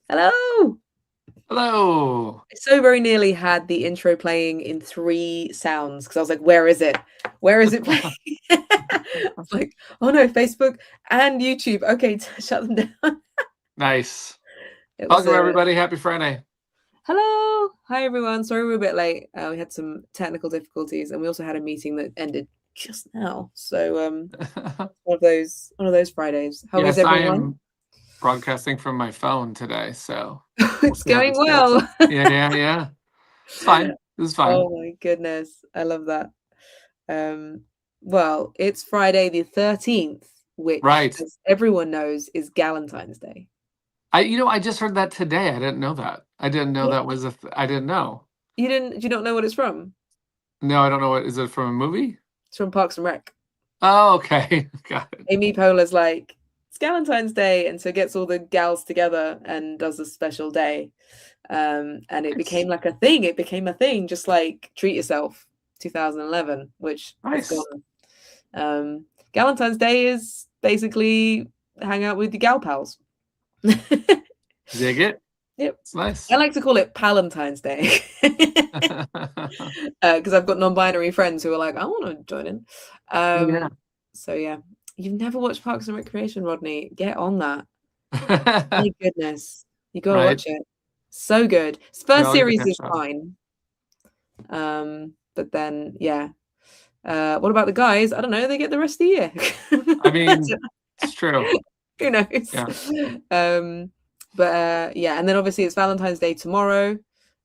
Hello! Hello. I so very nearly had the intro playing in 3 sounds because I was like, "Where is it? Where is it playing?" It's like, "Oh no, Facebook and YouTube. Okay, shut them down." Nice. It was Welcome, a everybody. Happy Friday. hello, hi everyone. Sorry we're a bit late. We had some technical difficulties, and we also had a meeting that ended just now. So one of those Fridays. How is Yes, I everyone? am broadcasting from my phone today, so we'll It's see how going this goes. well. Yeah. It's fine. This is fine. Oh my goodness, I love that. Um, well, it's Friday the 13th, which, Right. as everyone knows, is Galentine's Day. I just heard that today. I didn't know that. I didn't know What? that was I didn't know. Do you not know what it's from? No, I don't know. What is it from a movie? It's from Parks and Rec. Oh, okay. Got it. Amy Poehler's like, it's Galentine's Day, and so gets all the gals together and does a special day. And it Nice. became like a thing. It became a thing, just like Treat Yourself 2011, which has Nice. gone. Galentine's Day is basically hang out with your gal pals. Dig it. Yep. It's nice. I like to call it Palentine's Day because I've got non-binary friends who are like, I want to join in. Yeah. So yeah, you've never watched Parks and Recreation, Rodney? Get on that. My goodness, you got to Right. watch it. So good. Yeah, First I'll give it series a is shot. fine, but then yeah. What about the guys? I don't know. They get the rest of the year. I mean, it's true. Who knows? Yeah. Um, but yeah, and then obviously it's Valentine's Day tomorrow.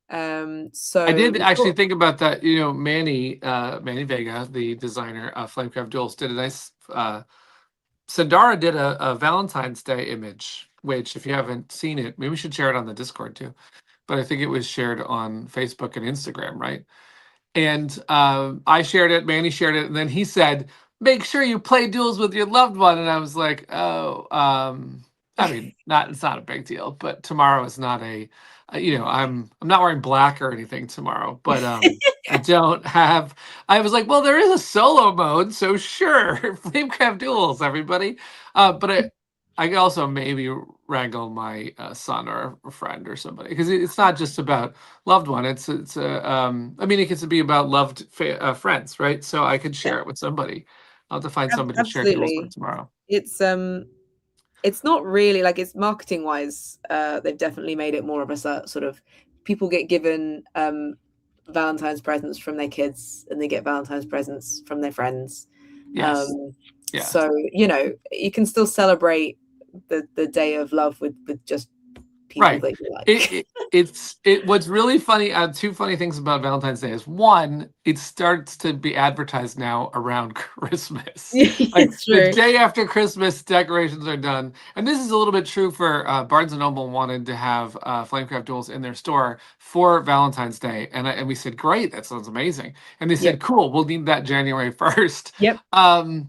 I So did we actually thought, think about that. Manny Vega, the designer of Flamecraft Duels, did a nice. Sandara did a Valentine's Day image, which, if you haven't seen it, maybe we should share it on the Discord too. But I think it was shared on Facebook and Instagram, right? And I shared it, Manny shared it, and then he said, "Make sure you play duels with your loved one." And I was like, "Oh, I mean, not it's not a big deal, but tomorrow is not I'm not wearing black or anything tomorrow, but I don't have. I was like, well, there is a solo mode, so sure, Flamecraft duels, everybody. But I could also maybe wrangle my son or a friend or somebody because it's not just about loved one. I mean, it gets to be about friends, right? So I could yeah, share it with somebody. I'll have to find somebody to share duels with absolutely. tomorrow. It's not really like it's marketing wise. They've definitely made it more of a sort of people get given Valentine's presents from their kids, and they get Valentine's presents from their friends. Yes. Um, Yeah. so you can still celebrate the day of love with just people Right. that you It, like. it it's it what's really funny, two funny things about Valentine's Day is one, it starts to be advertised now around Christmas. Like It's the true. day after Christmas, decorations are done. And this is a little bit true for Barnes and Noble wanted to have Flamecraft Duels in their store for Valentine's Day. And we said, great, that sounds amazing. And they said, Yep. cool, we'll need that January 1st. Yep. Um,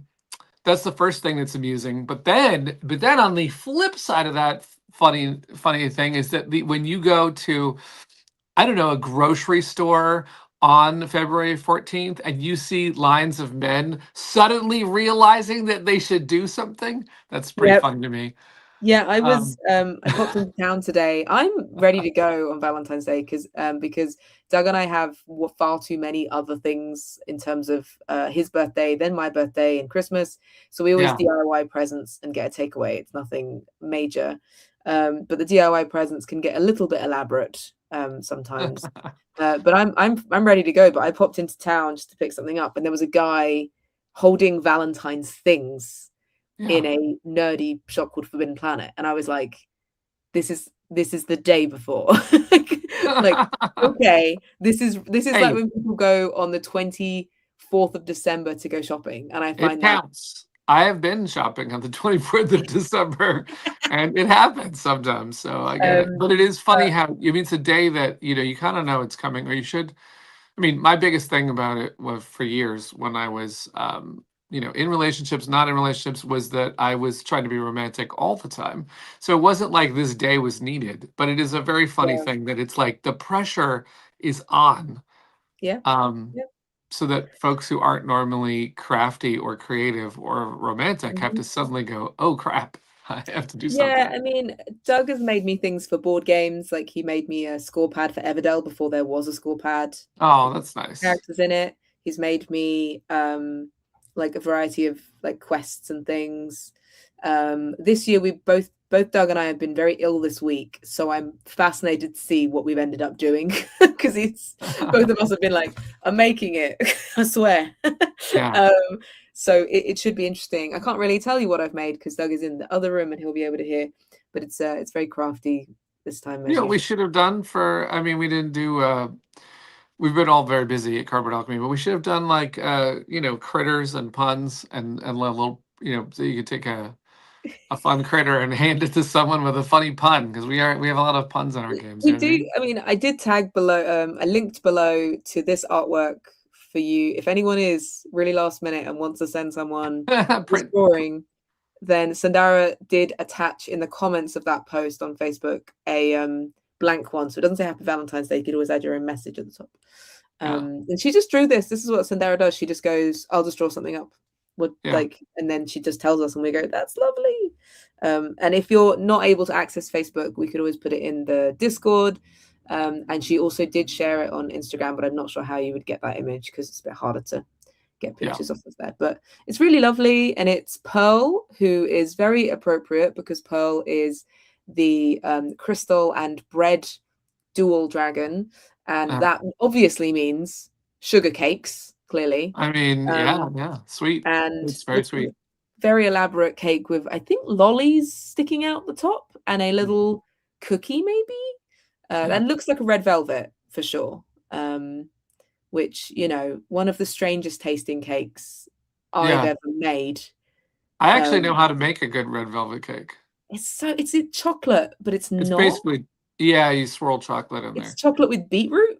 that's the first thing that's amusing. But then on the flip side of that funny thing is that when you go to, I don't know, a grocery store on February 14th and you see lines of men suddenly realizing that they should do something, that's pretty Yep. funny to me. Yeah, Um, I popped into town today. I'm ready to go on Valentine's Day because Doug and I have far too many other things in terms of his birthday, then my birthday and Christmas. So we always yeah. DIY presents and get a takeaway. It's nothing major. But the DIY presents can get a little bit elaborate sometimes. But I'm ready to go. But I popped into town just to pick something up, and there was a guy holding Valentine's things Yeah. in a nerdy shop called Forbidden Planet, and I was like, "This is the day before." Like, okay, this is like Hey, when people go on the 24th of December to go shopping, and I it find that counts. I have been shopping on the 24th of December and it happens sometimes. So I get it. um, But it is funny but how, I mean, it's a day that, you kind of know it's coming or you should. I mean, my biggest thing about it was for years when I was, in relationships, not in relationships, was that I was trying to be romantic all the time. So it wasn't like this day was needed, but it is a very funny yeah, thing that it's like the pressure is on. yeah, Um, yeah. so that folks who aren't normally crafty or creative or romantic have Mhm. to suddenly go, oh crap. I have to do Yeah, something. I mean, Doug has made me things for board games. Like he made me a score pad for Everdell before there was a score pad. Oh, that's nice. Characters in it. He's made me like a variety of like quests and things. This year we both Doug and I have been very ill this week, so I'm fascinated to see what we've ended up doing because he's both of us have been like, I'm making it, I swear. Yeah. um, so it should be interesting. I can't really tell you what I've made because Doug is in the other room and he'll be able to hear, but it's very crafty this time You as know, we usual. should have done for, I mean, we didn't do, we've been all very busy at Cardboard Alchemy, but we should have done like, critters and puns and a little, so you could take a fun critter and hand it to someone with a funny pun because we have a lot of puns in our games. We You know what I do. I mean, I did tag below. I linked below to this artwork for you. If anyone is really last minute and wants to send someone mean? this drawing, then Sandara did attach in the comments of that post on Facebook a blank one, so it doesn't say Happy Valentine's Day. You could always add your own message at the top. Yeah, And she just drew this. This is what Sandara does. She just goes, "I'll just draw something up." What yeah, like, and then she just tells us, and we go, "That's lovely." And if you're not able to access Facebook, we could always put it in the Discord. And she also did share it on Instagram, but I'm not sure how you would get that image because it's a bit harder to get yeah. pictures off of there. But it's really lovely, and it's Pearl, who is very appropriate because Pearl is the crystal and bread dual dragon, and Uh, that obviously means sugar cakes, clearly. I mean, yeah, Um, yeah. Sweet. and It's very it's a sweet. very elaborate cake with, I think, lollies sticking out the top and a little cookie, maybe. Yeah, That looks like a red velvet for sure. Which, one of the strangest tasting cakes I've yeah. ever made. I actually know Um, how to make a good red velvet cake. it's a chocolate, but it's It's not. basically, yeah, you swirl chocolate in It's there. chocolate with beetroot.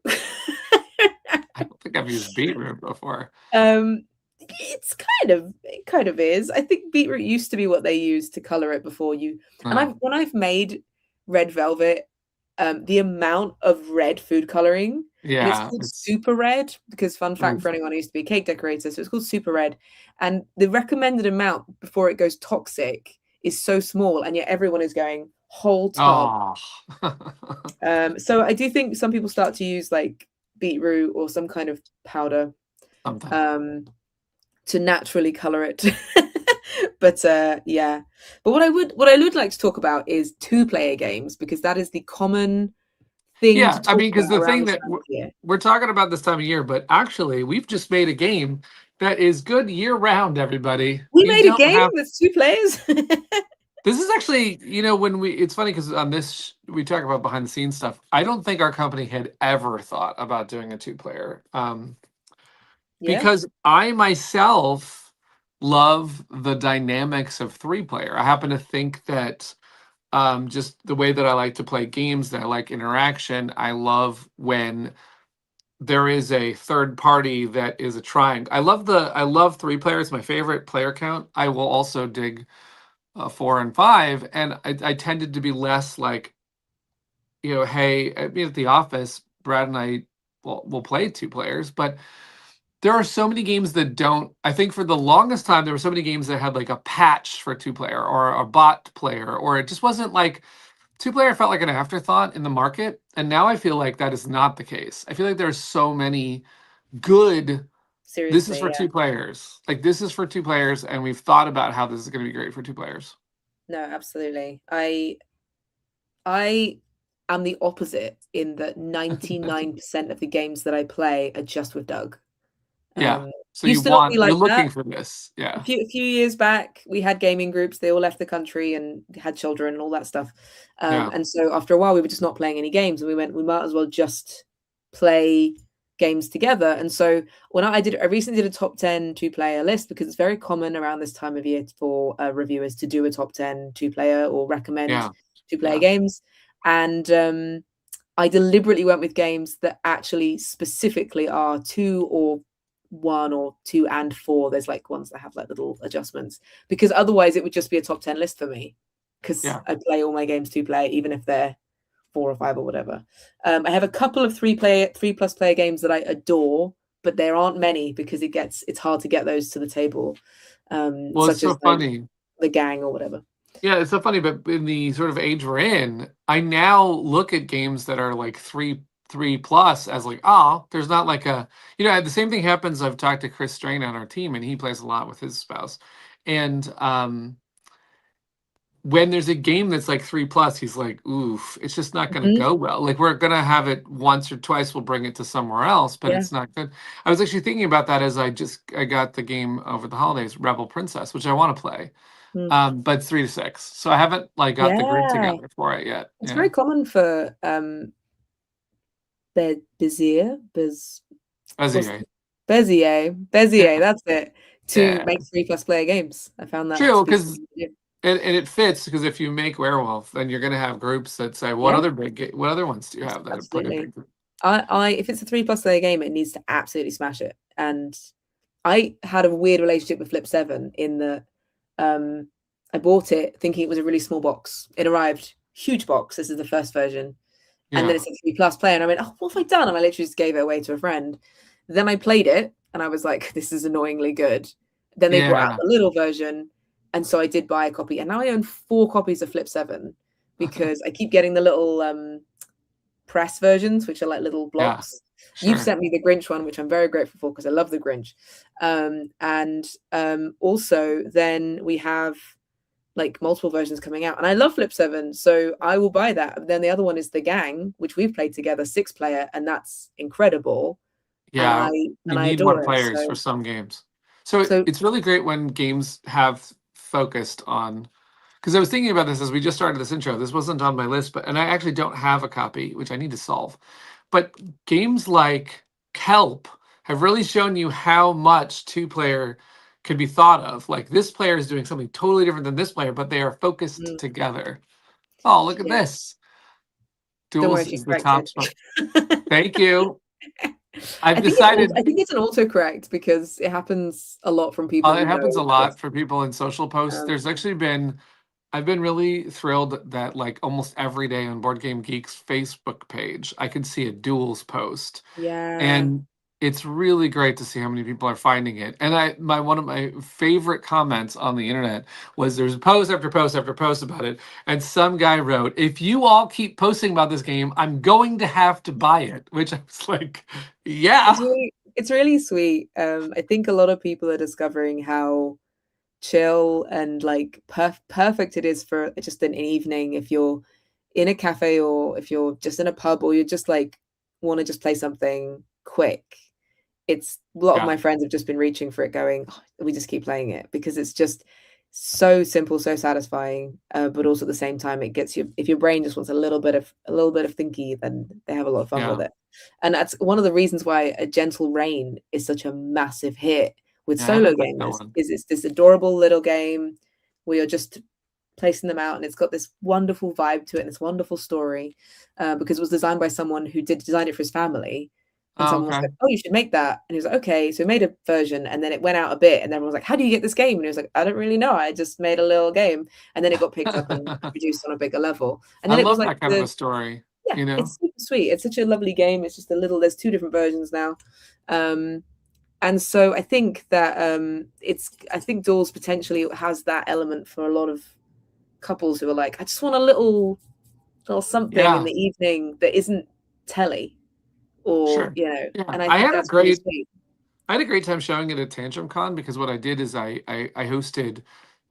I don't think I've used beetroot before. It kind of is. I think beetroot used to be what they used to color it before you. And Oh, when I've made red velvet, the amount of red food coloring, and it's yeah, called it's super red because, fun fact oof. for anyone who used to be a cake decorator, so it's called super red, and the recommended amount before it goes toxic is so small, and yet everyone is going whole tub. Oh, So I do think some people start to use like beetroot or some kind of powder something. um, to naturally color it. But yeah. But what I would like to talk about is two-player games because that is the common thing to Yeah, I talk mean, because about the around thing this that time of year. we're talking about this time of year, but actually, we've just made a game that is good year round. Everybody, We you made a don't game have. that's two players. This is actually, when it's funny because on this we talk about behind the scenes stuff. I don't think our company had ever thought about doing a two-player, Yeah, because I myself love the dynamics of three-player. I happen to think that just the way that I like to play games, that I like interaction. I love when there is a third party that is a triangle. I love three players. My favorite player count. I will also dig four and five, and I tended to be less like, hey, I mean, at the office, Brad and I will play two players, but there are so many games that don't. I think for the longest time there were so many games that had like a patch for two player or a bot player, or it just wasn't like two player felt like an afterthought in the market. And now I feel like that is not the case. I feel like there's so many good, this is seriously, for yeah. two players. Like this is for two players, and we've thought about how this is going to be great for two players. No, absolutely. I am the opposite in that 99% of the games that I play are just with Doug. Yeah. So Used to not be you're like looking that. for this. Yeah. A few years back, we had gaming groups. They all left the country and had children and all that stuff. Yeah. And so after a while, we were just not playing any games, and we went, we might as well just play games together. And so when I recently did a top 10 two-player list because it's very common around this time of year for reviewers to do a top 10 two-player or recommend Yeah. two-player Yeah. games. And I deliberately went with games that actually specifically are two or one or two and four. There's like ones that have like little adjustments because otherwise it would just be a top 10 list for me because Yeah. I play all my games two player, even if they're four or five or whatever. I have a couple of three plus player games that I adore, but there aren't many because it's hard to get those to the table, Well, it's such as so like funny. the gang or whatever. Yeah, it's so funny, but in the sort of age we're in, I now look at games that are like three plus as like, oh, there's not like a, the same thing happens. I've talked to Chris Strain on our team, and he plays a lot with his spouse, and when there's a game that's like 3 plus, he's like, oof, it's just not going to Mhm. go well. Like, we're going to have it once or twice, we'll bring it to somewhere else, but Yeah. it's not good. I was actually thinking about that as I got the game over the holidays, Rebel Princess, which I want to play. Mm. But it's 3 to 6. So I haven't like got the grid Yeah. together for it yet. It's Yeah. very common for Bezier, what's Bezier. Bezier, Yeah. that's it, to Yeah. make 3+ player games. I found that True, to be because something to do. and it fits, because if you make Werewolf, then you're gonna have groups that say, Yeah, what other ones do you have that are pretty absolutely. big? I if it's a 3+ player game, it needs to absolutely smash it. And I had a weird relationship with Flip 7 in that I bought it thinking it was a really small box. It arrived huge box. This is the first version. And then Yeah. it said 3+ player. And I went, oh, what have I done? And I literally just gave it away to a friend. Then I played it and I was like, this is annoyingly good. Then they brought out Yeah. the little version. And so I did buy a copy. And now I own 4 copies of Flip 7 because I keep getting the little press versions, which are like little Yeah. blocks. You've Sure. sent me the Grinch one, which I'm very grateful for because I love the Grinch. And also, then we have like multiple versions coming out, and I love Flip 7, so I will buy that. But then the other one is The Gang, which we've played together, 6 player, and that's incredible. And Yeah. You I need more adore it. players for some games. So So it's really great when games have focused on, because I was thinking about this as we just started this intro. This wasn't on my list, and I actually don't have a copy, which I need to solve. But games like Kelp have really shown you how much two-player could be thought of. Like, this player is doing something totally different than this player, but they are focused mm, together. Oh, look at yeah, this. don't worry Duels if you is the top corrected. spot. Thank you. I've I decided think it's an autocorrect because it happens a lot from people who it happens a know lot what's for people in social posts. um, There's actually been I've been really thrilled that like almost every day on Board Game Geek's Facebook page, I can see a duels post. yeah. And it's really great to see how many people are finding it. And one of my favorite comments on the internet was there's post after post after post about it. And some guy wrote, if you all keep posting about this game, I'm going to have to buy it. Which I was like, yeah. It's really sweet. I think a lot of people are discovering how chill and like perfect it is for just an evening if you're in a cafe or if you're just in a pub or you just like want to just play something quick. It's a lot of Yeah. my friends have just been reaching for it, going, "Oh, we just keep playing it because it's just so simple, so satisfying, but also at the same time it gets you, if your brain just wants a little bit of thinky, then they have a lot of fun with Yeah. it. And that's one of the reasons why A Gentle Rain is such a massive hit with Yeah, I solo haven't played that gamers, one. is it's this adorable little game where you're just placing them out and it's got this wonderful vibe to it and this wonderful story, because it was designed by someone who did design it for his family, and Oh, someone was okay. like, oh, you should make that, and he was like, okay, so he made a version and then it went out a bit and everyone was like, how do you get this game? And he was like, I don't really know, I just made a little game, and then it got picked up and produced on a bigger level, and I then it was love like that kind of a story, yeah, you know? it's super sweet, it's such a lovely game, it's just a little, there's 2 different versions now. And so I think that I think Duels potentially has that element for a lot of couples who are like, I just want a little something in Yeah, the evening that isn't telly, or sure. and Yeah. I think that's really sweet. I had a great time showing it at Tantrum Con, because what I did is I hosted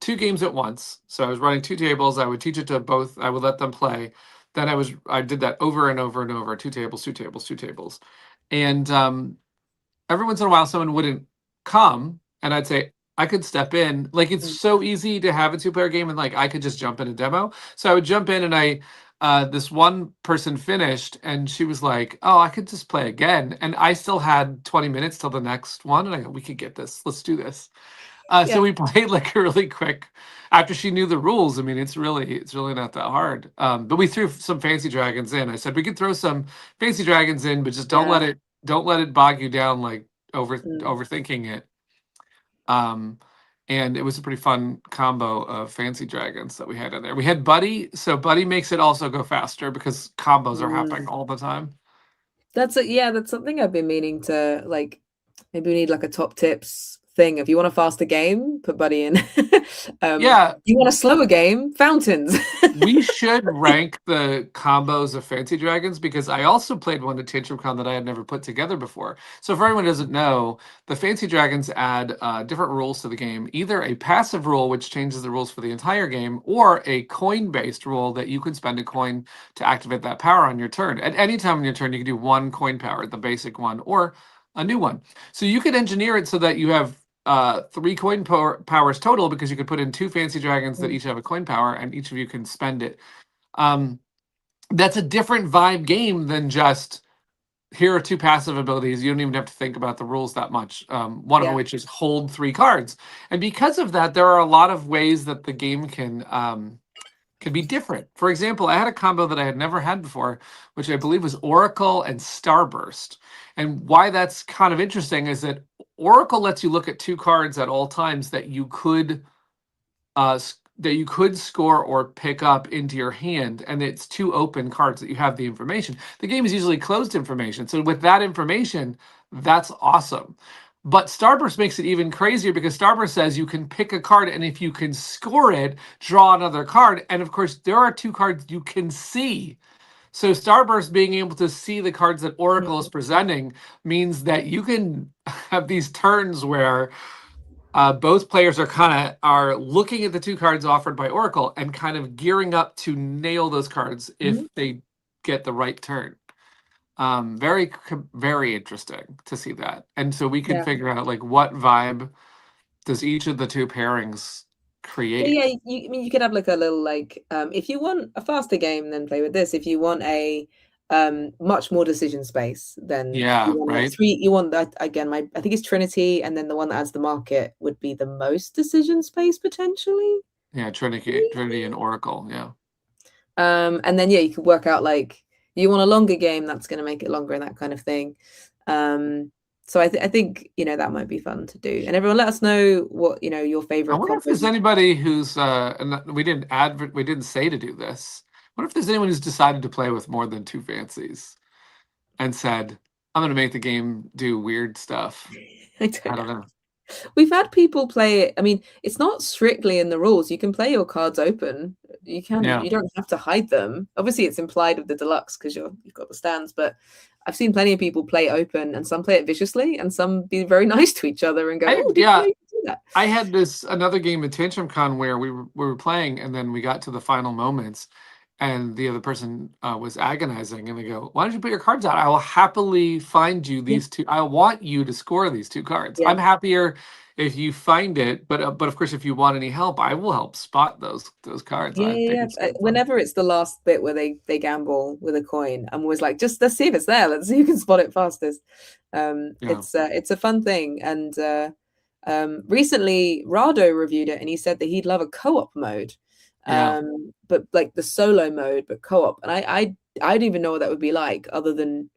2 games at once. So I was running 2 tables. I would teach it to both. I would let them play. Then I did that over and over and over, 2 tables, 2 tables, 2 tables. And every once in a while someone wouldn't come, and I'd say I could step in. Like, it's Mm. so easy to have a 2 player game, and like I could just jump in a demo. So I would jump in, and I this one person finished and she was like, oh, I could just play again. And I still had 20 minutes till the next one. And I go, we could get this. Let's do this. So Yeah. we played like a really quick, after she knew the rules. I mean, it's really not that hard. But we threw some fancy dragons in. I said we could throw some fancy dragons in, but just Yeah. don't let it bog you down, like Mm. overthinking it. Um, and it was a pretty fun combo of fancy dragons that we had in there. We had Buddy, so Buddy makes it also go faster because combos are happening Mm. all the time. That's something I've been meaning to, like, maybe we need like a top tips thing. If you want a faster game, put Buddy in. Yeah, You want a slower game, Fountains. we should rank the combos of Fancy Dragons because I also played one at TantrumCon that I had never put together before. So for anyone who doesn't know, the Fancy Dragons add different rules to the game. Either a passive rule, which changes the rules for the entire game, or a coin-based rule that you can spend a coin to activate that power on your turn. At any time on your turn, you can do one coin power, the basic one, or a new one. So you could engineer it so that you have 3 coin powers total, because you could put in 2 fancy dragons that each have a coin power and each of you can spend it. That's a different vibe game than just here are 2 passive abilities. You don't even have to think about the rules that much. One of which is hold 3 cards. And because of that, there are a lot of ways that the game can be different. For example, I had a combo that I had never had before, which I believe was Oracle and Starburst. And why that's kind of interesting is that Oracle lets you look at 2 cards at all times that you could score or pick up into your hand, and it's 2 open cards that you have the information. The game is usually closed information, so with that information, that's awesome. But Starburst makes it even crazier because Starburst says you can pick a card, and if you can score it, draw another card. And of course, there are 2 cards you can see. So Starburst being able to see the cards that Oracle is presenting means that you can have these turns where both players are looking at the 2 cards offered by Oracle and kind of gearing up to nail those cards if they get the right turn. Very, very interesting to see that. And so we can figure out like what vibe does each of the 2 pairings create. Yeah, you could have like a little like if you want a faster game, then play with this. If you want a much more decision space, then you want right. 3. You want that again. I think it's Trinity, and then the one that adds the market would be the most decision space potentially. Yeah, Trinity and Oracle. Yeah. And then you could work out like you want a longer game, that's going to make it longer and that kind of thing. So I think that might be fun to do. And everyone, let us know what your favorite. I wonder if there's anybody who's and we didn't say to do this. I wonder if there's anyone who's decided to play with more than 2 fancies and said, I'm going to make the game do weird stuff. I don't know. We've had people play it. I mean, it's not strictly in the rules. You can play your cards open. You don't have to hide them. Obviously, it's implied with the deluxe because you've got the stands. But I've seen plenty of people play open, and some play it viciously, and some be very nice to each other and go, "Oh, did you do that?" I had another game at TantrumCon where we were playing, and then we got to the final moments, and the other person was agonizing, and they go, "Why don't you put your cards out? I will happily find you these 2. I want you to score these 2 cards. I'm happier if you find it, but of course, if you want any help, I will help spot those cards." Whenever it's the last bit where they gamble with a coin, I'm always like, just let's see if it's there. Let's see who can spot it fastest. It's a fun thing, and recently Rado reviewed it, and he said that he'd love a co-op mode. But like the solo mode, but co-op, and I don't even know what that would be like, other than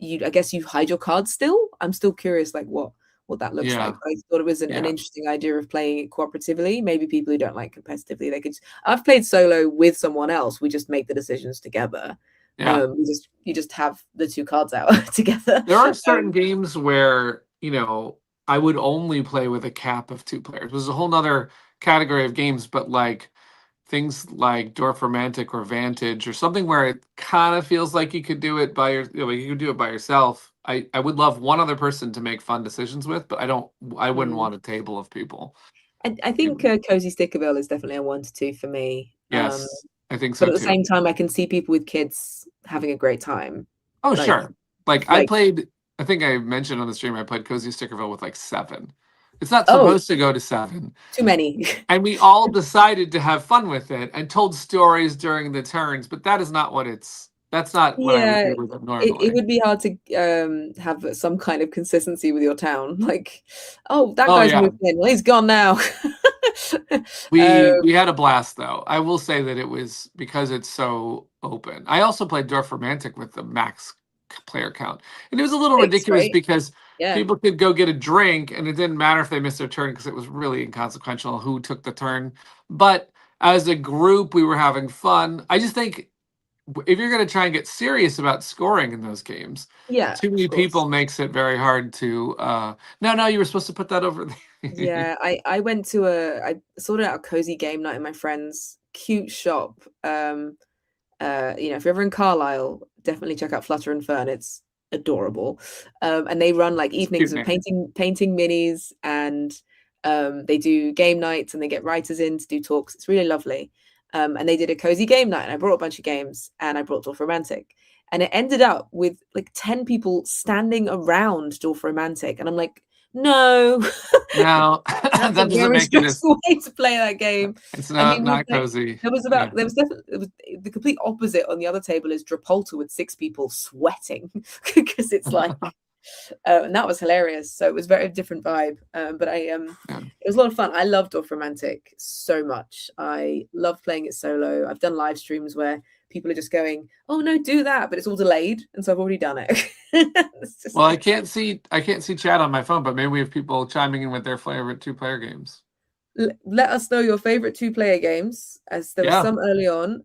I guess you hide your cards still. I'm still curious, like what that looks like. I thought it was an interesting idea of playing it cooperatively. Maybe people who don't like competitively, they could. I've played solo with someone else. We just make the decisions together. You just have the 2 cards out together. There are certain games where I would only play with a cap of 2 players. There's a whole nother category of games, but like things like Dwarf Romantic or Vantage or something where it kind of feels like you could do it by you could do it by yourself. I would love one other person to make fun decisions with, but I wouldn't want a table of people. I think Cozy Stickerville is definitely a 1 to 2 for me. Yes, I think so. But at the same time, I can see people with kids having a great time. Oh, sure. I played. I think I mentioned on the stream I played Cozy Stickerville with like 7. It's not supposed to go to 7. Too many. And we all decided to have fun with it and told stories during the turns, but that is not what that's not what I would do with it normally. It would be hard to have some kind of consistency with your town. Like, that guy's moved in. Well, he's gone now. We had a blast, though. I will say that it was because it's so open. I also played Dwarf Romantic with the max player count, and it was a little ridiculous because people could go get a drink, and it didn't matter if they missed their turn because it was really inconsequential who took the turn. But as a group, we were having fun. I just think if you're going to try and get serious about scoring in those games, Yeah, too of many course. people makes it very hard to. No, you were supposed to put that over there. Yeah, I went to I sorted out a cozy game night in my friend's cute shop. If you're ever in Carlisle, definitely check out Flutter and Fern. It's adorable. And they run like It's a evenings cute of name. painting minis, and they do game nights and they get writers in to do talks. It's really lovely. And they did a cozy game night, and I brought a bunch of games, and I brought Dwarf Romantic. And it ended up with like 10 people standing around Dwarf Romantic. And I'm like, no, Now that's a that doesn't very make it as. stressful way to play that game. It's I mean, not cozy. Yeah. there was definitely the complete opposite on the other table is Drapolta with 6 people sweating because it's like, and that was hilarious. So it was very different vibe. But it was a lot of fun. I loved Off Romantic so much. I love playing it solo. I've done live streams where people are just going, "Oh no, do that," but it's all delayed, and so I've already done it. Well, I can't see chat on my phone, but maybe we have people chiming in with their favorite 2-player games. Let us know your favorite 2-player games, as there were some early on.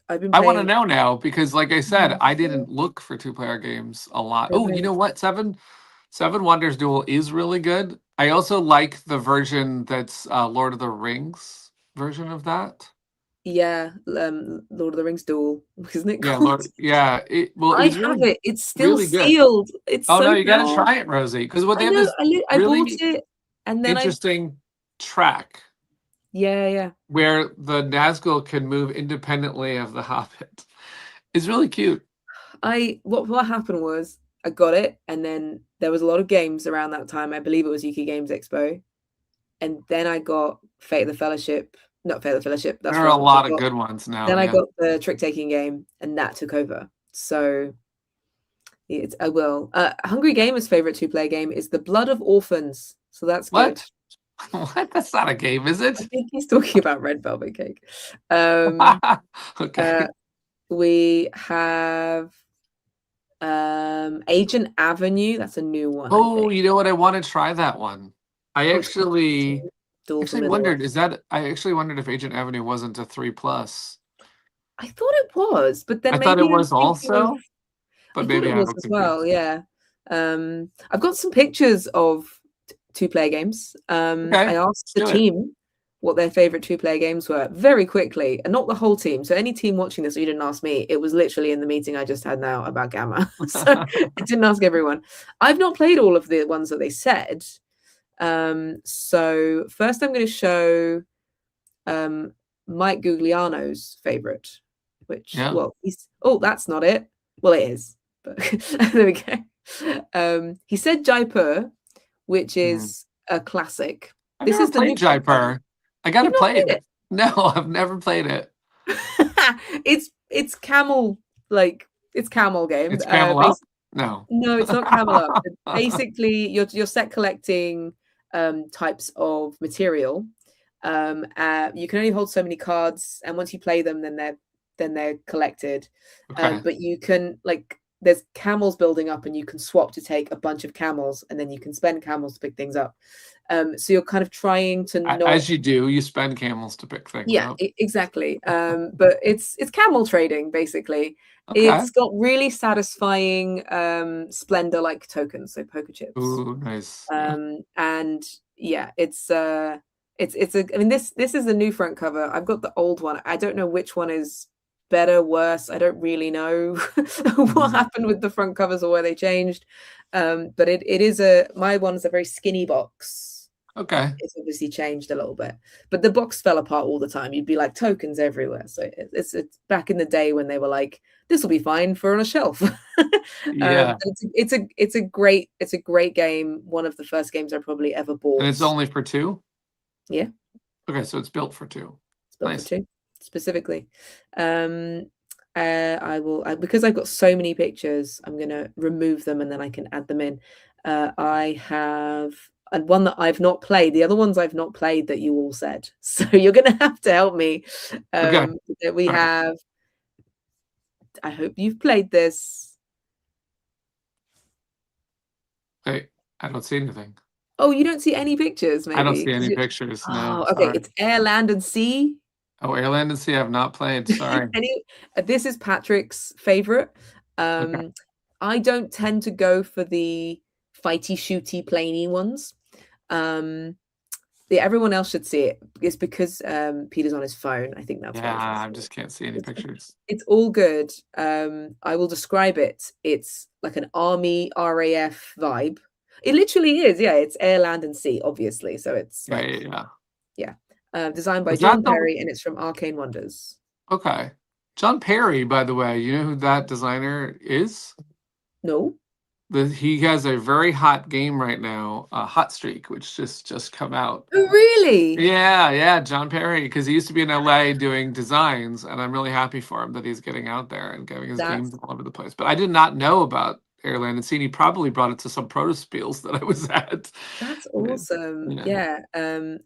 I've been I want to playing. know now because, like I said, I didn't look for 2-player games a lot. Oh, you know what? Seven Wonders Duel is really good. I also like the version that's Lord of the Rings version of that. Yeah, Lord of the Rings Duel, isn't it Yeah, called? it I was have really, it. It's still really good. sealed. It's Oh no, so you got to bad. try it, Rosie, because what I they have know. is I bought really it, and then interesting track yeah. where the Nazgul can move independently of the Hobbit. It's really cute. What happened was I got it, and then there was a lot of games around that time. I believe it was UK Games Expo, and then I got Fate of the Fellowship. Not Fate of the Fellowship. There That's are a wrong. lot of good ones now. Then I Yeah. got the trick taking game, and that took over. So I will. Hungry Gamer's favorite 2-player game is The Blood of Orphans. So that's good. What? What? That's not a game, is it? I think he's talking about Red Velvet Cake. Okay. We have Agent Avenue. That's a new one, I Oh, think. you know what? I want to try that one. I actually Middle. wondered, I actually wondered if Agent Avenue wasn't a 3+. I thought it was, but I then thought it maybe I'm was thinking of. also, I but thought maybe it I have was a as well. confused. Yeah. I've got some pictures of 2-player games. Okay, I asked let's the do it. team what their favorite 2-player games were very quickly, and not the whole team. So any team watching this, you didn't ask me. It was literally in the meeting I just had now about Gamma. So I didn't ask everyone. I've not played all of the ones that they said. So first I'm going to show Mike Gugliano's favorite, which that's not it. Well, it is, but there we go. He said Jaipur, which is a classic. I've This never is the new played Jaipur. I gotta You've not play played it. it? No, I've never played it. It's camel it's camel game. It's Camel Up? No. No, it's not camel up. Basically, you're set collecting types of material. You can only hold so many cards, and once you play them, then they're collected. Okay. But you can there's camels building up, and you can swap to take a bunch of camels, and then you can spend camels to pick things up. So you're kind of trying to not. As you do, you spend camels to pick things up. Yeah, exactly. But it's camel trading basically. Okay. It's got really satisfying splendor-like tokens, so poker chips. Ooh, nice. And yeah, it's I mean this is the new front cover. I've got the old one. I don't know which one is better, worse. I don't really know what happened with the front covers or where they changed. But it is my one's a very skinny box. Okay. It's obviously changed a little bit, but the box fell apart all the time. You'd be like tokens everywhere. So it's back in the day when they were like, this will be fine for on a shelf. Yeah. It's a great game. One of the first games I probably ever bought. And it's only for 2? Yeah. Okay, so it's built for 2. It's built for 2 specifically. I will because I've got so many pictures, I'm gonna remove them and then I can add them in. I have one that I've not played. The other ones I've not played that you all said. So you're gonna have to help me. Okay. That we have. I hope you've played this. Hey, I don't see anything. Oh, you don't see any pictures, maybe? I don't see any pictures. No. Oh, okay. Sorry. It's Air, Land, and Sea. Oh, Airland and Sea I've not played. Sorry. This is Patrick's favorite. Okay. I don't tend to go for the fighty, shooty, plainy ones. Everyone else should see it. It's because Peter's on his phone. I think that's why Yeah, he's not I seeing it. just can't see any pictures. It's all good. I will describe it. It's like an army RAF vibe. It literally is. Yeah, it's air, land, and sea, obviously. So it's Yeah, like, yeah, yeah. designed by Was that John the Perry, and it's from Arcane Wonders. okay? John Perry, by the way, you know who that designer is? No, He has a very hot game right now, Hot Streak, which just come out. oh, really? Yeah, yeah, John Perry, because he used to be in LA doing designs, and I'm really happy for him that he's getting out there and getting his That's games all over the place. But I did not know about Airland and Sea. He probably brought it to some protospiels that I was at. that's And awesome. yeah. Yeah,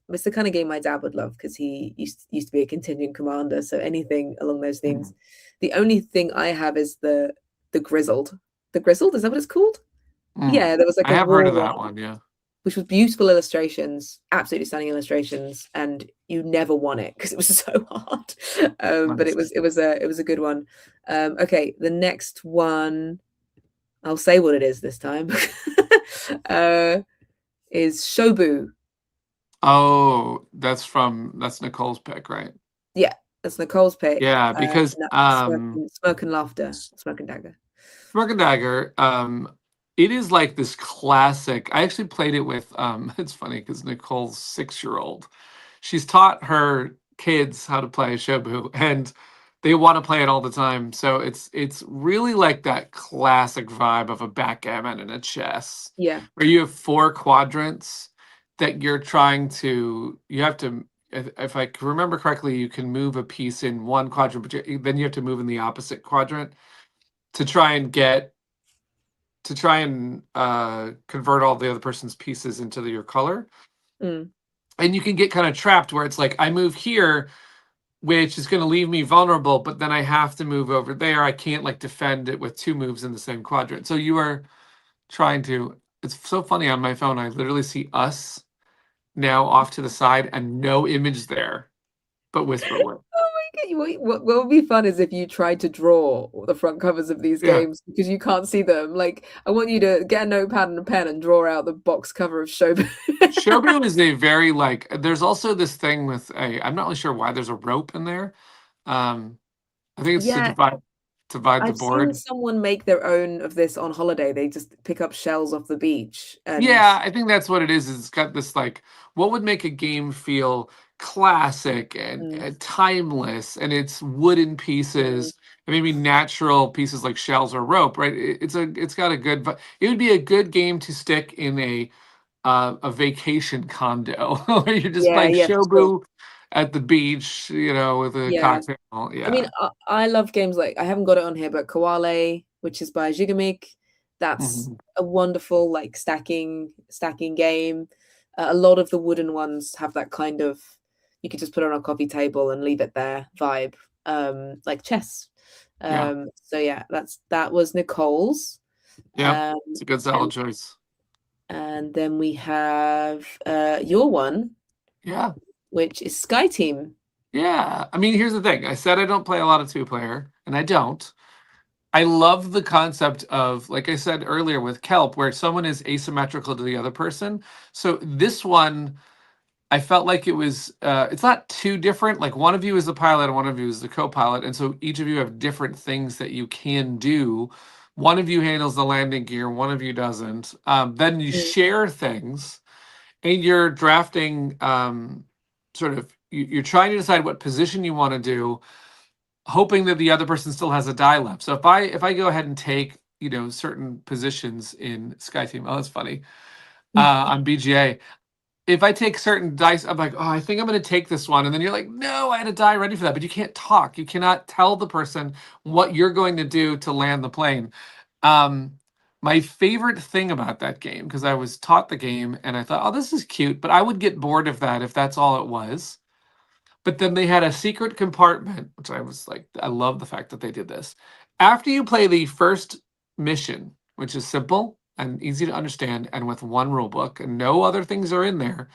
it's the kind of game my dad would love because he used to be a contingent commander. So anything along those themes. Mm. The only thing I have is the grizzled. The grizzled, is that what it's called? Mm. Yeah, there was like I a have heard war of that one, one, yeah. which was beautiful illustrations, absolutely stunning illustrations, and you never won it because it was so hard. But Nice. it was a good one. Okay, the next one, I'll say what it is this time. Is Shobu. Oh, that's Nicole's pick, right? Yeah, that's Nicole's pick. Yeah, because Smoke and Laughter, Smoke and Dagger. Smoke and Dagger, it is like this classic. I actually played it with it's funny because Nicole's 6-year-old. She's taught her kids how to play Shobu and they want to play it all the time. So it's really like that classic vibe of a backgammon and a chess Yeah. where you have 4 quadrants that you have to if I can remember correctly, you can move a piece in one quadrant, but then you have to move in the opposite quadrant to try and convert all the other person's pieces into your color. Mm. And you can get kind of trapped where it's like I move here, which is going to leave me vulnerable, but then I have to move over there. I can't like defend it with 2 moves in the same quadrant. So you are trying to. It's so funny on my phone. I literally see us now off to the side and no image there, but whisper word. Oh my god! What would be fun is if you tried to draw the front covers of these Yeah. games because you can't see them. Like, I want you to get a notepad and a pen and draw out the box cover of Shobu. Shobu is a very like. There's also this thing with a. I'm not really sure why there's a rope in there. I think it's to Yeah, divide the I've seen board. someone make their own of this on holiday. They just pick up shells off the beach and Yeah, I think that's what it is. It's got this like what would make a game feel classic and, mm, and timeless, and it's wooden mm, pieces and maybe natural pieces like shells or rope, right? It's got a good. It would be a good game to stick in a vacation condo where you're just yeah, playing yeah, for sure. Shobu at the beach, with a Yeah. cocktail. I mean, Yeah. I love games like I haven't got it on here, but Koale, which is by Gigamik, that's Mhm. a wonderful like stacking game. A lot of the wooden ones have that kind of you could just put it on a coffee table and leave it there vibe, like chess. Yeah. So yeah, that was Nicole's, Yeah. um, It's a good and solid choice. then we have your one, Yeah. which is Sky Team. Yeah. I mean, here's the thing. I said I don't play a lot of 2-player, and I don't. I love the concept of, like I said earlier with Kelp, where someone is asymmetrical to the other person. So this one, I felt like it's not too different. Like one of you is the pilot and one of you is the co-pilot. And so each of you have different things that you can do. One of you handles the landing gear, one of you doesn't. Then you Mm, share things and you're drafting you're trying to decide what position you want to do, hoping that the other person still has a die left. So if I go ahead and take certain positions in Sky Team, oh that's funny, on BGA, if I take certain dice, I'm like, oh, I think I'm going to take this one, and then you're like, no, I had a die ready for that, but you can't talk, you cannot tell the person what you're going to do to land the plane. um my favorite thing about that game, because I was taught the game and I thought, oh, this is cute, but I would get bored of that if that's all it was. But then they had a secret compartment, which I was like, I love the fact that they did this. After you play the first mission, which is simple and easy to understand, and with one rule book, and no other things are in there,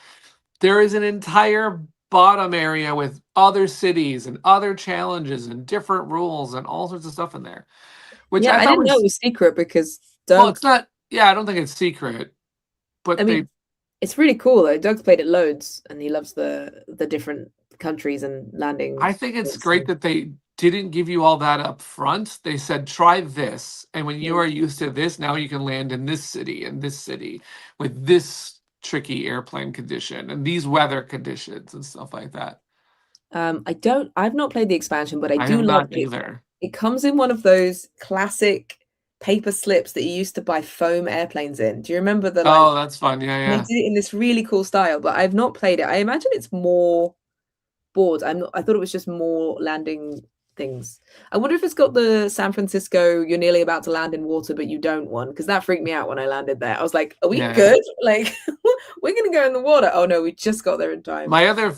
there is an entire bottom area with other cities and other challenges and different rules and all sorts of stuff in there, which Yeah, I I thought didn't know it was, was secret because well, Doug. it's not. Yeah, I don't think it's secret, I but mean, it's really cool though. Doug's played it loads, and he loves the different countries and landing I think it's points. great that they didn't give you all that up front. They said, try this. And when you Mm. are used to this, now you can land in this city and this city with this tricky airplane condition and these weather conditions and stuff like that. I've not played the expansion, but I I do have love not it. either. It comes in one of those classic paper slips that you used to buy foam airplanes in. Do you remember the Oh, like? that's fun. Yeah, And they yeah. did it in this really cool style, but I've not played it. I imagine it's more boards. I'm not. I thought it was just more landing things. I wonder if it's got the San Francisco. You're nearly about to land in water, but you don't one because that freaked me out when I landed there. I was like, "Are we Yeah. good? Like, we're gonna go in the water? Oh no, we just got there in time." My other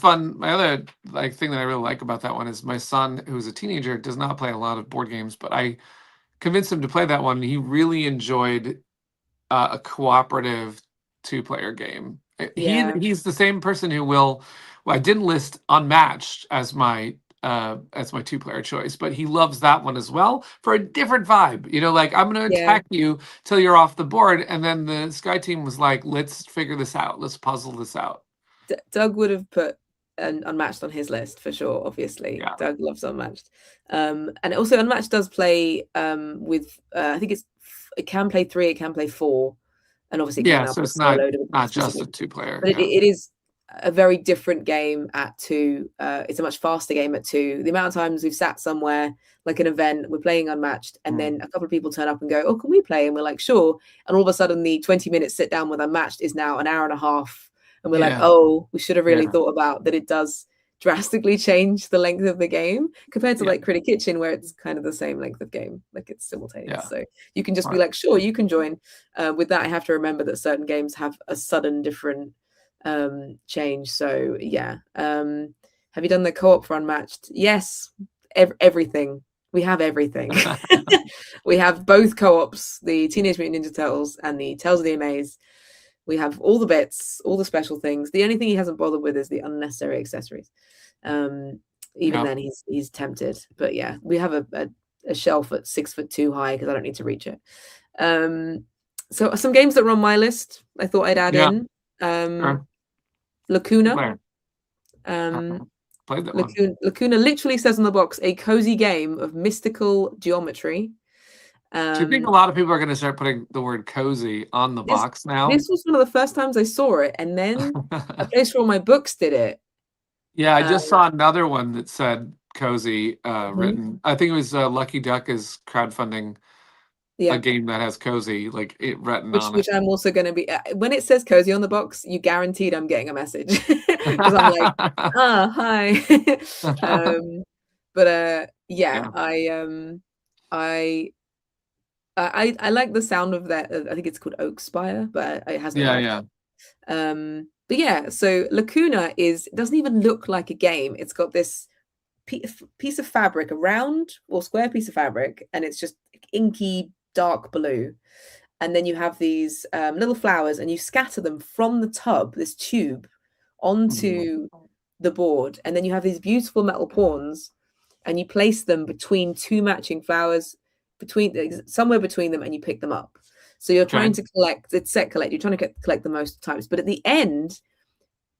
like thing that I really like about that one is my son, who's a teenager, does not play a lot of board games, but I convinced him to play that one. And he really enjoyed a cooperative two-player game. Yeah, He's the same person who will. Well, I didn't list Unmatched as my two-player choice, but he loves that one as well for a different vibe. You know, like I'm going to yeah. attack you till you're off the board, and then the Sky Team was like, "Let's figure this out. Let's puzzle this out." Doug would have put an Unmatched on his list for sure. Obviously, Yeah, Doug loves Unmatched, and also Unmatched does play with. I think it can play 3, it can play 4, and obviously it can yeah. now So play it's not solo just a specifically. two-player. But Yeah. it is a very different game at 2. It's a much faster game at 2. The amount of times we've sat somewhere like an event, we're playing Unmatched, and then a couple of people turn up and go, "Oh, can we play?" And we're like, "Sure." And all of a sudden, the 20-minute sit down with Unmatched is now an hour and a half, and we're like, Yeah. "Oh, we should have really Yeah. thought about that." It does drastically change the length of the game compared to Yeah. like Critic Kitchen, where it's kind of the same length of game, like it's simultaneous. Yeah. So you can just be Right. like, "Sure, you can join." With that, I have to remember that certain games have a sudden different change. So yeah. Have you done the co-op for Unmatched? Yes, everything. We have everything. We have both co-ops, the Teenage Mutant Ninja Turtles and the Tales of the Amaze. We have all the bits, all the special things. The only thing he hasn't bothered with is the unnecessary accessories. Even Yeah. then, he's tempted. But yeah, we have a shelf at 6'2" high because I don't need to reach it. So some games that were on my list, I thought I'd add Yeah. in. Sure. Lacuna. Where? Played that one. Lacuna literally says on the box, a cozy game of mystical geometry. Do you think a lot of people are going to start putting the word cozy on the this box now? this was one of the first times I saw it, and then a place where all my books did it. Yeah, I Um, just saw another one that said cozy mhm. written. I think it was Lucky Duck is crowdfunding a Yeah, game that has cozy like it written which on it. which I'm also going to be. When it says cozy on the box, you guaranteed I'm getting a message because I'm like, hi. But yeah, Yeah. I I like the sound of that. I think it's called Oak Spire, but it hasn't Yeah, arrived yeah. yet. But yeah, so Lacuna doesn't even look like a game. It's got this piece of fabric, a round or square piece of fabric, and it's just inky dark blue. And then you have these little flowers, and you scatter them from the tub, this tube, Mhm. onto the board, and then you have these beautiful metal pawns, and you place them between two matching flowers, between somewhere between them, and you pick them up. So you're trying Okay. to collect. It's set collect. You're trying to collect the most times, but at the end,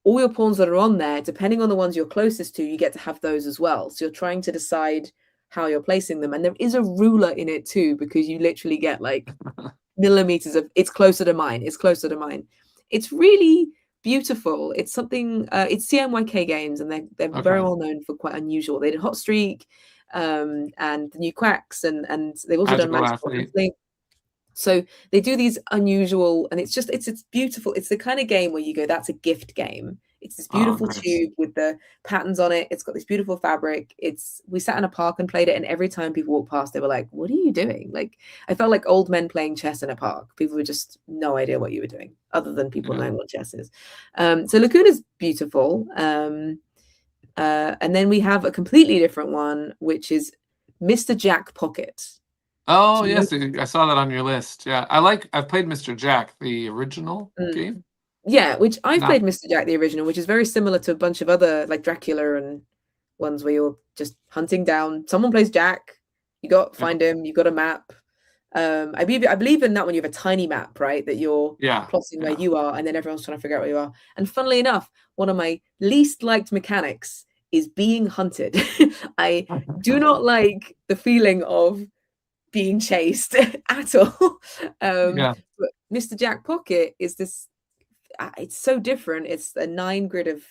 all your pawns that are on there, depending on the ones you're closest to, you get to have those as well. So you're trying to decide how you're placing them, and there is a ruler in it too, because you literally get like millimeters of it's closer to mine, it's closer to mine. It's really beautiful. It's something it's CMYK games, and they're very Okay. well known for quite unusual. They did Hot Streak and the New Quacks, and they've also done Magical Magical athlete. Athlete. So they do these unusual, and it's beautiful. It's the kind of game where you go, that's a gift game. It's this Oh, beautiful nice. tube with the patterns on it. It's got this beautiful fabric. We sat in a park and played it, and every time people walked past, they were like, "What are you doing?" Like I felt like old men playing chess in a park. People were just no idea what you were doing, other than people Yeah. knowing what chess is. So Lacuna's beautiful. And then we have a completely different one, which is Mr. Jack Pocket. Oh, Do you yes, I saw that on your list. Yeah. I've played Mr. Jack, the original know? game. Yeah, which I've Not played Mr. Jack the original, which is very similar to a bunch of other like Dracula and ones where you're just hunting down. Someone plays Jack, you got yeah, find him, you got a map. I believe in that one you have a tiny map, right? That you're yeah, plotting where yeah. you are, and then everyone's trying to figure out where you are. And funnily enough, one of my least liked mechanics is being hunted. I do not like the feeling of being chased at all. Yeah. But Mr. Jack Pocket is this it's so different. It's a 9 grid of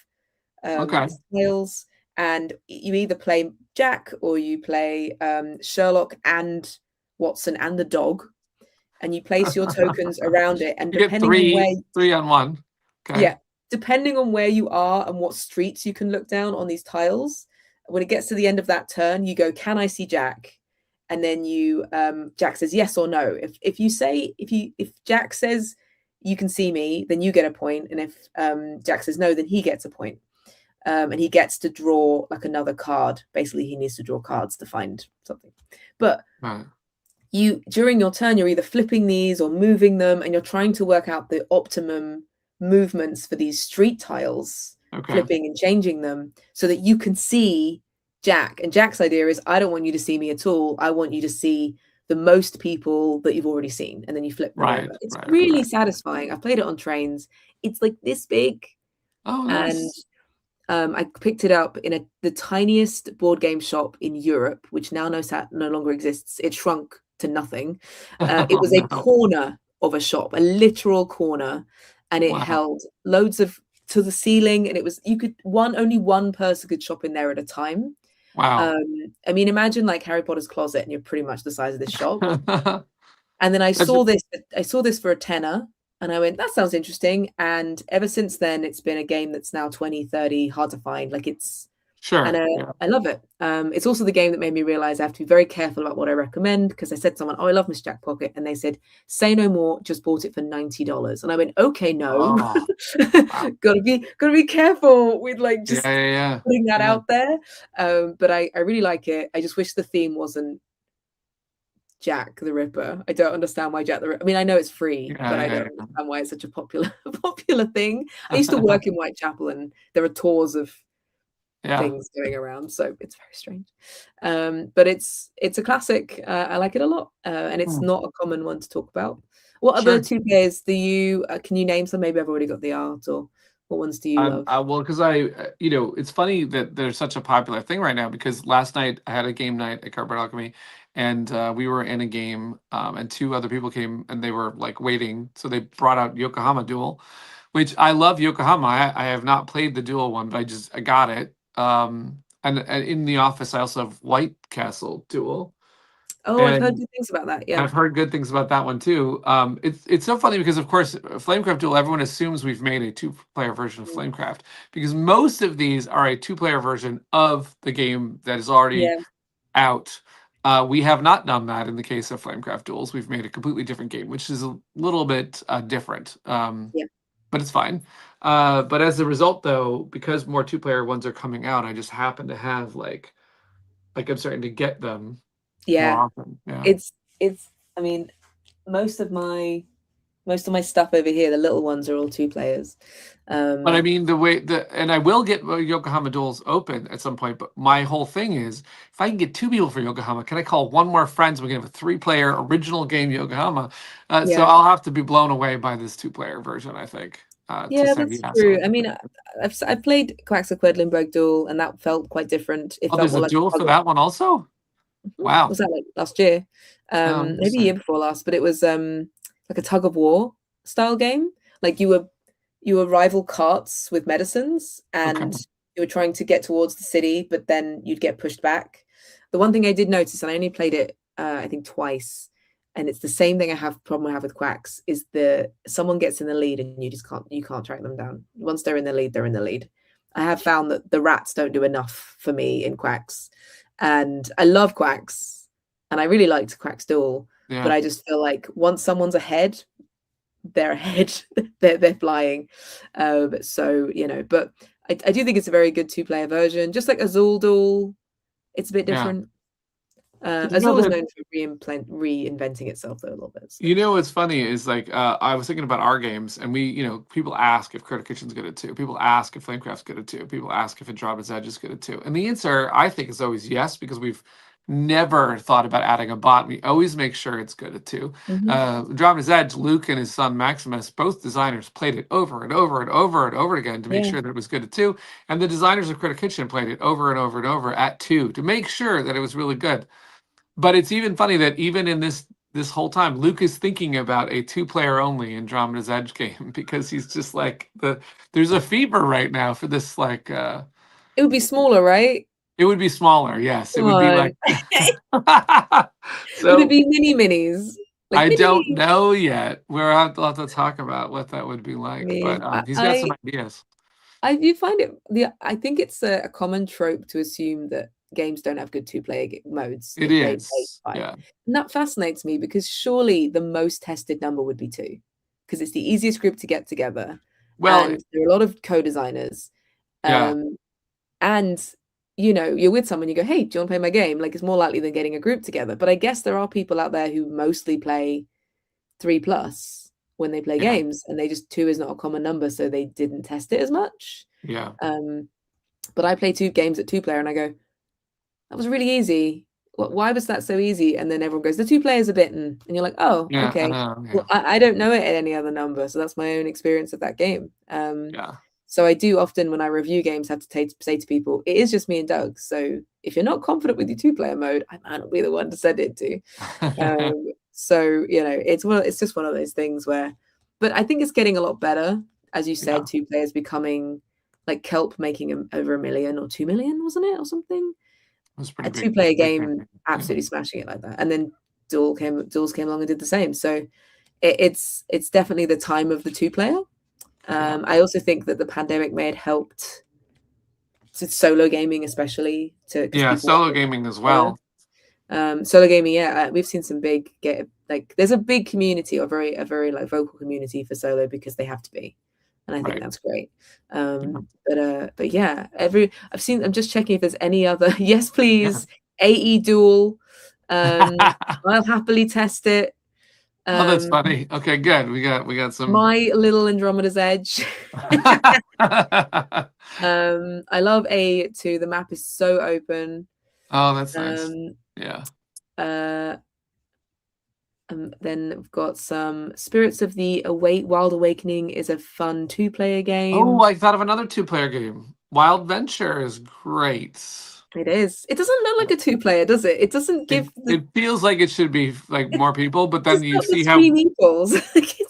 Okay. tiles, and you either play Jack or you play Sherlock and Watson and the dog, and you place your tokens around it. And You get depending on where, three on one. Okay. yeah, depending on where you are and what streets you can look down on these tiles, when it gets to the end of that turn, you go, "Can I see Jack?" And then you Jack says yes or no. If you say if Jack says you can see me, then you get a point, and if Jack says no, then he gets a point. And he gets to draw like another card. Basically, he needs to draw cards to find something. But Right. you during your turn, you're either flipping these or moving them, and you're trying to work out the optimum movements for these street tiles, Okay. flipping and changing them so that you can see Jack. And Jack's idea is, I don't want you to see me at all. I want you to see the most people that you've already seen, and then you flip them Right. over. It's Right. really Right. satisfying. I've played it on trains. It's like this big, Oh, and nice. I picked it up in the tiniest board game shop in Europe, which now no longer exists. It shrunk to nothing. It Oh was a no. corner of a shop, a literal corner, and it Wow. held loads of to the ceiling. And it was only one person could shop in there at a time. Wow. I mean, imagine like Harry Potter's closet, and you're pretty much the size of this shop. That's And then I it. saw this. I saw this for a tenner, and I went, that sounds interesting. And ever since then, it's been a game that's now 20, 30, hard to find. Like and Sure. Yeah. I love it. It's also the game that made me realize I have to be very careful about what I recommend, because I said to someone, "Oh, I love Miss Jack Pocket," and they said, "Say no more. Just bought it for $90." And I went, "Okay, no, Oh, wow. gotta be careful with like Yeah. just Yeah. Yeah. putting that Yeah. out there." But I really like it. I just wish the theme wasn't Jack the Ripper. I don't understand why Jack the Ripper. I mean, I know it's free, Yeah. but I don't Yeah. understand why it's such a popular thing. I used to Yeah. work in Whitechapel, and there are tours of Yeah. things going around, so it's very strange. But it's a classic. I like it a lot, and it's Hmm. not a common one to talk about. What other Sure. two players do you can you name some? Maybe I've already got the art, or what ones do you love? Well, because it's funny that there's such a popular thing right now because last night I had a game night at Cardboard Alchemy, and we were in a game, and two other people came and they were like waiting, so they brought out Yokohama Duel, which I love Yokohama. I have not played the Duel one, but I got it. And in the office I also have White Castle Duel, Oh, I've heard and good things about that. Yeah, I've heard good things about that one too. It's so funny because, of course, Flamecraft Duel. Everyone assumes we've made a two-player version of mm, Flamecraft because most of these are a two-player version of the game that is already yeah, out. We have not done that in the case of Flamecraft Duels. We've made a completely different game, which is a little bit different, yeah, but it's fine. But as a result, though, because more two-player ones are coming out, I just happen to have like I'm starting to get them more yeah. often. Yeah. It's. I mean, most of my stuff over here, the little ones are all two players. But I mean, and I will get Yokohama Duels open at some point. But my whole thing is, if I can get two people for Yokohama, can I call one more friend so we can have a three-player original game Yokohama? So Yeah, I'll have to be blown away by this two-player version, I think, to yeah, say that's yes. true. I mean, I've played Quacks of Quedlinburg Duel, and that felt quite different. It Oh, felt there's more a like duel a for tug of, that one also. Wow. was that like last year? Oh, Maybe a year interesting. before last, but it was like a tug of war style game. Like you were rival carts with medicines, Okay. and you were trying to get towards the city, but then you'd get pushed back. The one thing I did notice, and I only played it I think twice, and it's the same thing I have with Quacks, is someone gets in the lead and you can't track them down. Once they're in the lead, they're in the lead. I have found that the rats don't do enough for me in Quacks, and I love Quacks, and I really liked Quacks Duel, but Yeah. I just feel like once someone's ahead, they're ahead. they're flying. So but I do think it's a very good two-player version, just like Azul Duel. It's a bit Yeah. different. It's always known for reinventing itself though a little bit. So. You know what's funny is like I was thinking about our games, and people ask if Critter Kitchen's good at 2. People ask if Flamecraft's good at 2. People ask if Andromeda's Edge is good at 2. And the answer, I think, is always yes, because we've never thought about adding a bot. We always make sure it's good at 2. Andromeda's Edge, Luke and his son Maximus, both designers, played it over and over and over and over again to make sure that it was good at 2. And the designers of Critter Kitchen played it over and over and over at 2 to make sure that it was really good. But it's even funny that even in this whole time, Luke is thinking about a 2-player only Andromeda's Edge game, because he's just like, there's a fever right now for this, like it would be smaller, right? It would be smaller, yes. It would be like so, would it be minis? Like I don't know yet. We'll have to talk about what that would be like. But he's got some ideas. I do find it I think it's a common trope to assume that games don't have good 2-player modes. It is. Yeah. And that fascinates me, because surely the most tested number would be 2, because it's the easiest group to get together. Well, and there are a lot of co-designers. And you're with someone, you go, hey, do you want to play my game? Like, it's more likely than getting a group together. But I guess there are people out there who mostly play 3+ when they play games, and 2 is not a common number, so they didn't test it as much. Yeah. But I play 2 games at 2-player, and I go, that was really easy. Why was that so easy? And then everyone goes, the 2 players are bitten. And you're like, oh, okay. Well, I don't know it at any other number. So that's my own experience of that game. So I do often, when I review games, have to say to people, it is just me and Doug. So if you're not confident with your 2-player mode, I might not be the one to send it to. So, it's just one of those things where, but I think it's getting a lot better. As you said, 2 players becoming, like Kelp making over 1 million or 2 million, wasn't it? Or something. A 2-player game, absolutely smashing it like that. And then Duels came along and did the same. So it's definitely the time of the 2-player. I also think that the pandemic may have helped to solo gaming, especially solo gaming as well. Solo gaming, we've seen some there's a big community, a very like vocal community for solo, because they have to be. And I think that's great. But yeah, I'm just checking if there's any other. Yes, please. AE Duel. I'll happily test it. Oh, that's funny. Okay, good. We got some. My Little Andromeda's Edge. I love A2. The map is so open. Oh, that's nice. Yeah. Then we've got some Spirits of the Wild Awakening is a fun 2-player game. Oh, I thought of another 2-player game. Wild Venture is great. It is. It doesn't look like a 2-player, does it? It doesn't give. It feels like it should be like more people, but then you see how.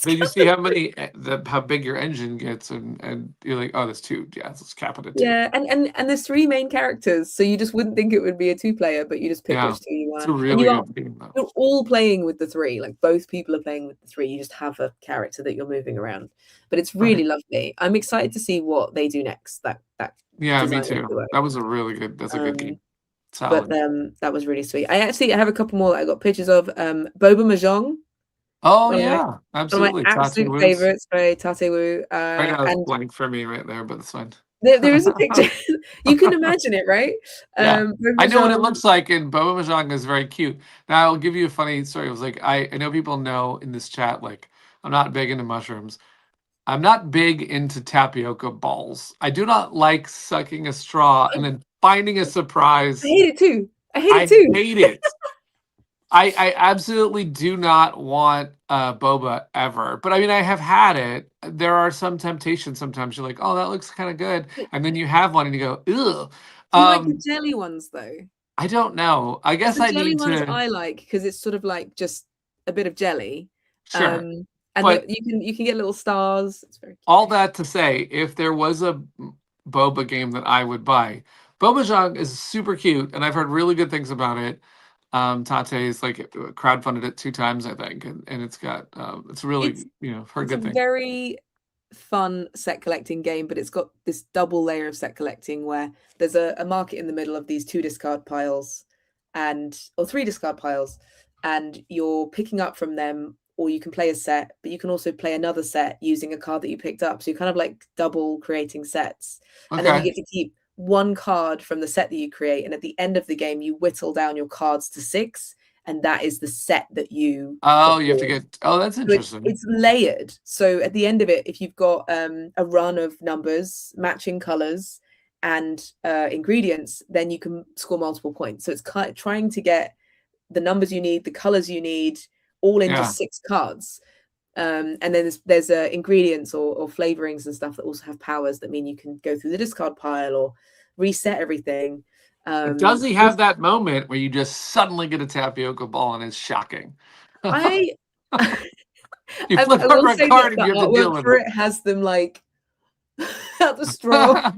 Then you see how big your engine gets, and you're like, oh, that's 2. Yeah, let's cap it at 2. Yeah, and there's 3 main characters, so you just wouldn't think it would be a 2-player, but you just pick which 2 you want. It's a really good game, though. You're all playing with the 3, like both people are playing with the 3. You just have a character that you're moving around, but it's really lovely. I'm excited to see what they do next. Yeah, me too. That was a really good. That's a good game. Solid. But that was really sweet. I have a couple more that I got pictures of. Boba Mahjong. Oh yeah, absolutely. One of my absolute favorites by Tate Wu. And blank for me right there, but it's fine. There is a picture. You can imagine it, right? Yeah. I know what it looks like, and Boba Mahjong is very cute. Now I'll give you a funny story. It was like I know people know in this chat, like, I'm not big into mushrooms. I'm not big into tapioca balls. I do not like sucking a straw and then finding a surprise. I hate it too. I hate it. I absolutely do not want boba ever. But I mean, I have had it. There are some temptations. Sometimes you're like, oh, that looks kind of good. And then you have one and you go, ugh. Do you like the jelly ones though? I don't know. I guess I need to. The jelly ones I like because it's sort of like just a bit of jelly. Sure. And you can get little stars. It's very cute. All that to say, if there was a boba game that I would buy, Boba Mahjong is super cute, and I've heard really good things about it. Tate's like crowdfunded it 2 times, I think, and it's got it's really heard good things. It's a very fun set collecting game, but it's got this double layer of set collecting where there's a market in the middle of these 2 discard piles, or 3 discard piles, and you're picking up from them. Or you can play a set, but you can also play another set using a card that you picked up. So you're kind of like double creating sets. Okay. And then you get to keep one card from the set that you create, and at the end of the game you whittle down your cards to 6, and that is the set that you you have to get. Oh, that's interesting. it's layered. So at the end of it, if you've got a run of numbers, matching colors, and ingredients, then you can score multiple points. So it's trying to get the numbers you need, the colors you need, all into 6 cards. And then there's ingredients or flavorings and stuff that also have powers that mean you can go through the discard pile or reset everything. Does he have that moment where you just suddenly get a tapioca ball and it's shocking? I you flip over a card and you have to deal with it. Has them like out the straw.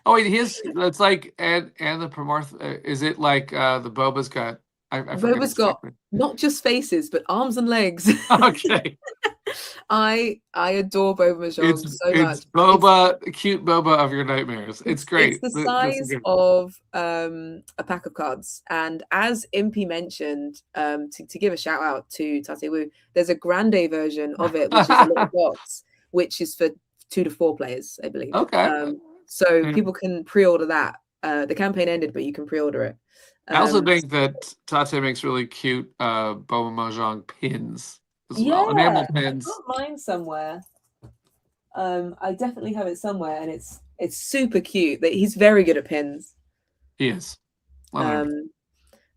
Oh wait, it's like and the Promorth. Is it like the Boba's got? Boba's got not just faces but arms and legs. Okay. I adore Boba Mahjong so much. It's Boba, cute Boba of your nightmares. It's great. It's the size of a pack of cards. And as Impy mentioned, to give a shout out to Tate Wu, there's a grande version of it, which is a little box, which is for 2 to 4 players, I believe. Okay. So people can pre-order that. The campaign ended, but you can pre-order it. I also think that Tate makes really cute Boba Mahjong pins as well. Enamel pins. I've got mine somewhere. I definitely have it somewhere, and it's super cute. He's very good at pins. He is. But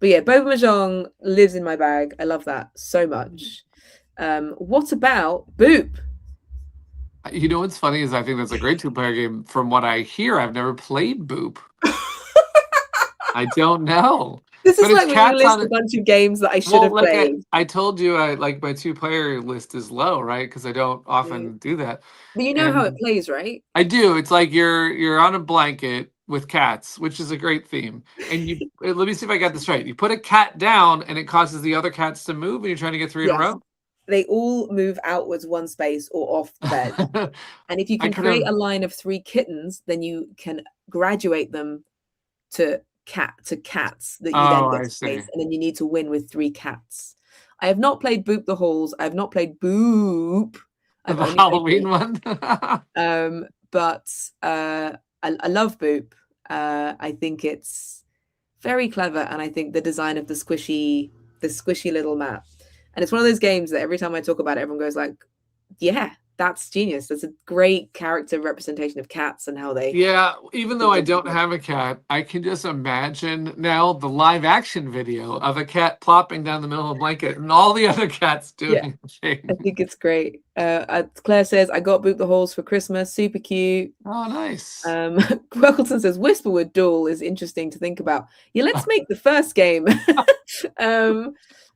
yeah, Boba Mahjong lives in my bag. I love that so much. What about Boop? You know what's funny is I think that's a great 2-player game. From what I hear, I've never played Boop. I don't know. This is like when you list a bunch of games that I should have played. I told you, my 2-player list is low, right? Because I don't often do that. But you know how it plays, right? I do. It's like you're on a blanket with cats, which is a great theme. And let me see if I got this right. You put a cat down, and it causes the other cats to move, and you're trying to get 3 in a row. They all move outwards 1 space or off the bed. And if you can create a line of 3 kittens, then you can graduate them to cats that you then get space, and then you need to win with 3 cats. I have not played Boop the Halls. I have not played Boop. The Halloween one. But I love Boop. I think it's very clever, and I think the design of the squishy little map. And it's one of those games that every time I talk about it, everyone goes like, yeah, that's genius. That's a great character representation of cats and how they... Yeah, even though I don't have a cat, I can just imagine now the live action video of a cat plopping down the middle of a blanket and all the other cats doing the thing. I think it's great. Claire says, I got Boop the Halls for Christmas. Super cute. Oh, nice. Quelton says, Whisperwood Duel is interesting to think about. Yeah, let's make the first game.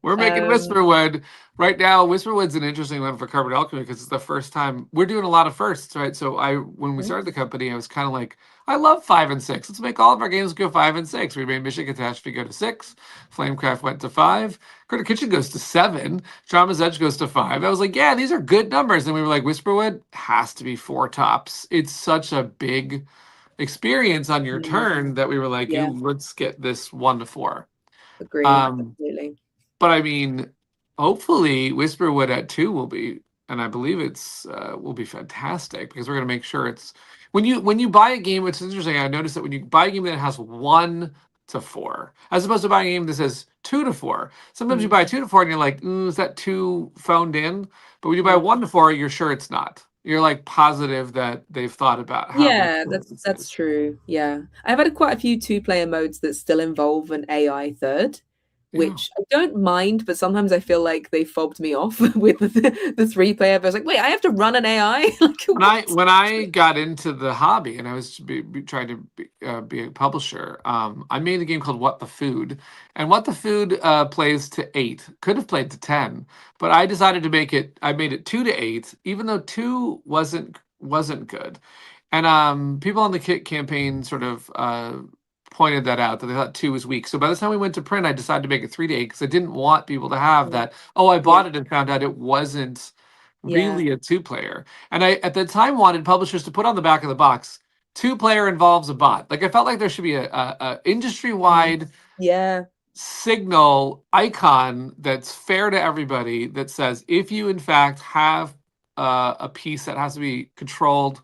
We're making Whisperwood right now. Whisperwood's an interesting one for Cardboard Alchemy because it's the first time we're doing a lot of firsts, right? So when we started the company, I was kind of like, I love 5 and 6. Let's make all of our games go 5 and 6. We made Mission Catastrophe go to 6. Flamecraft went to 5. Critter Kitchen goes to 7. Drama's Edge goes to 5. I was like, yeah, these are good numbers. And we were like, Whisperwood has to be 4 tops. It's such a big experience on your turn that we were like, let's get this 1 to 4. Agreed. Absolutely. But I mean, hopefully Whisperwood at 2 will be, and I believe it's will be fantastic because we're going to make sure it's when you buy a game. It's interesting. I noticed that when you buy a game that has 1 to 4, as opposed to buying a game that says 2 to 4. Sometimes you buy 2 to 4 and you're like, is that too phoned in? But when you buy 1 to 4, you're sure it's not. You're like positive that they've thought about how. That's true. Yeah, I've had quite a few 2-player modes that still involve an AI third. Which I don't mind, but sometimes I feel like they fobbed me off with the 3-player. But I was like, wait, I have to run an AI? When I got into the hobby and I was trying to be a publisher, I made a game called What the Food. And What the Food plays to 8. Could have played to 10. But I decided to make it, I made it 2 to 8, even though 2 wasn't good. And people on the kit campaign sort of... pointed that out, that they thought 2 was weak. So by the time we went to print, I decided to make it 3 to 8 because I didn't want people to have that, I bought it and found out it wasn't really a 2-player. And I, at the time, wanted publishers to put on the back of the box, 2-player involves a bot. Like, I felt like there should be a industry-wide signal icon that's fair to everybody that says, if you, in fact, have a piece that has to be controlled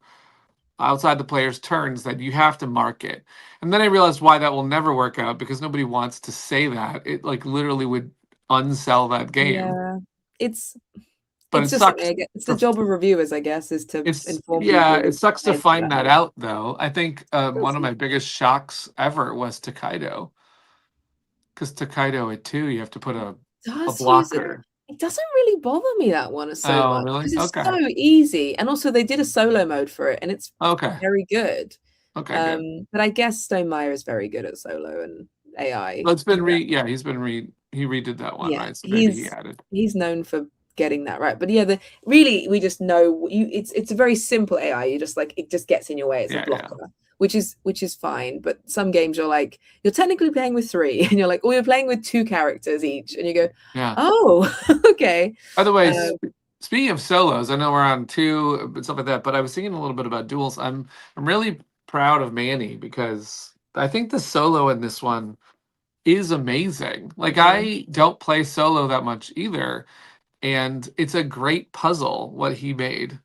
outside the player's turns that you have to mark it. And then I realized why that will never work out, because nobody wants to say that. It like literally would unsell that game. Yeah. It's But it just something, sucks I guess. It's the for job of reviewers, I guess, is to it's inform yeah, people it and sucks to guide through find that that whole out though. I think one of my biggest shocks ever was Takedo. Because Takedo at 2, you have to put a does use it. blocker. It doesn't really bother me, that one, so Oh, much, really? because it's Okay. so easy. And also they did a solo mode for it, and it's Okay. very good. Okay, good. But I guess Stonemeyer is very good at solo and AI. Well, it's been he redid that one, Yeah, right? So maybe he added. he's known for getting that right. But yeah, really we just know it's a very simple AI. You just like, it just gets in your way. It's a Yeah, yeah. blocker, which is fine. But some games you're like, you're technically playing with 3, and you're like, oh, you're playing with 2 characters each, and you go, Yeah. oh, okay. By the way, speaking of solos, I know we're on 2 and stuff like that, but I was thinking a little bit about duels. I'm really proud of Manny, because I think the solo in this one is amazing. Like, I don't play solo that much either, and it's a great puzzle what he made.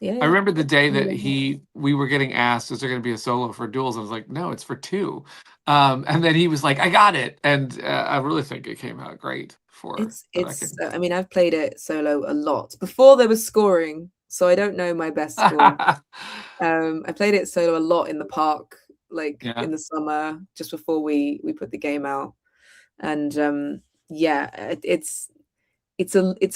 Yeah, I remember the day that yeah. we were getting asked, is there going to be a solo for duels? I was like, no, it's for 2. And then he was like, I got it. And I really think it came out great for that It's game. I mean, I've played it solo a lot before there was scoring, so I don't know my best score. I played it solo a lot in the park, like Yeah. in the summer, just before we put the game out. And yeah, it's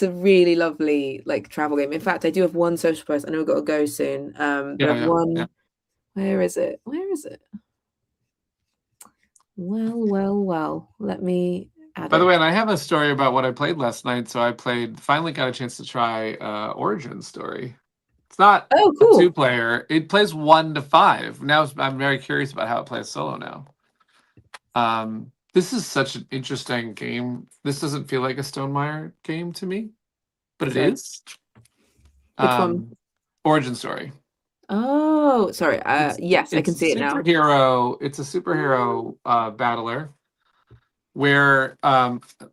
a really lovely like travel game. In fact, I do have one social post. I know we've got to go soon. But I've Yeah, yeah. one. Where is it? Where is it? Well. Let me add By the way, it. and I have a story about what I played last night. So I finally got a chance to try Origin Story. It's not Oh, a cool. 2-player. It plays 1 to 5. Now I'm very curious about how it plays solo now. This is such an interesting game. This doesn't feel like a Stonemeyer game to me, but it Sorry. is. Which one? Origin Story. Oh, sorry. Yes, I can see it now. It's a superhero battler where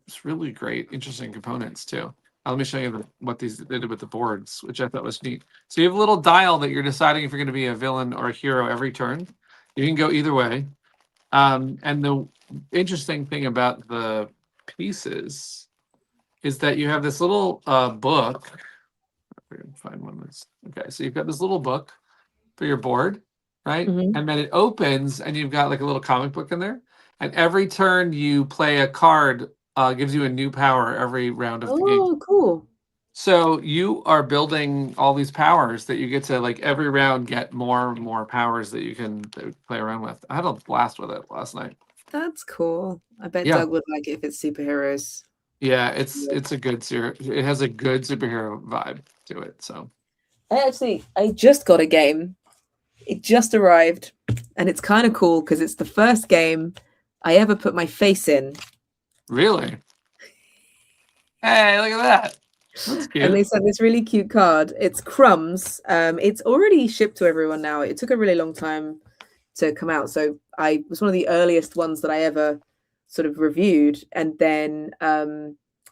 it's really great, interesting components too. Let me show you what they did with the boards, which I thought was neat. So you have a little dial that you're deciding if you're going to be a villain or a hero every turn. You can go either way. And the interesting thing about the pieces is that you have this little book. If I can find one that's okay. So you've got this little book for your board, right? Mhm. And then it opens, and you've got like a little comic book in there. And every turn you play a card gives you a new power every round of the game. Oh, cool. So you are building all these powers that you get to, like, every round get more and more powers that you can play around with. I had a blast with it last night. That's cool. I bet Yeah. Doug would like it if it's superheroes. Yeah, it's a good it has a good superhero vibe to it. So I just got a game. It just arrived, and it's kind of cool because it's the first game I ever put my face in. really, hey, look at that. That's cute. And they sent this really cute card. It's Crumbs. It's already shipped to everyone now. It took a really long time to come out, so I was one of the earliest ones that I ever sort of reviewed, and then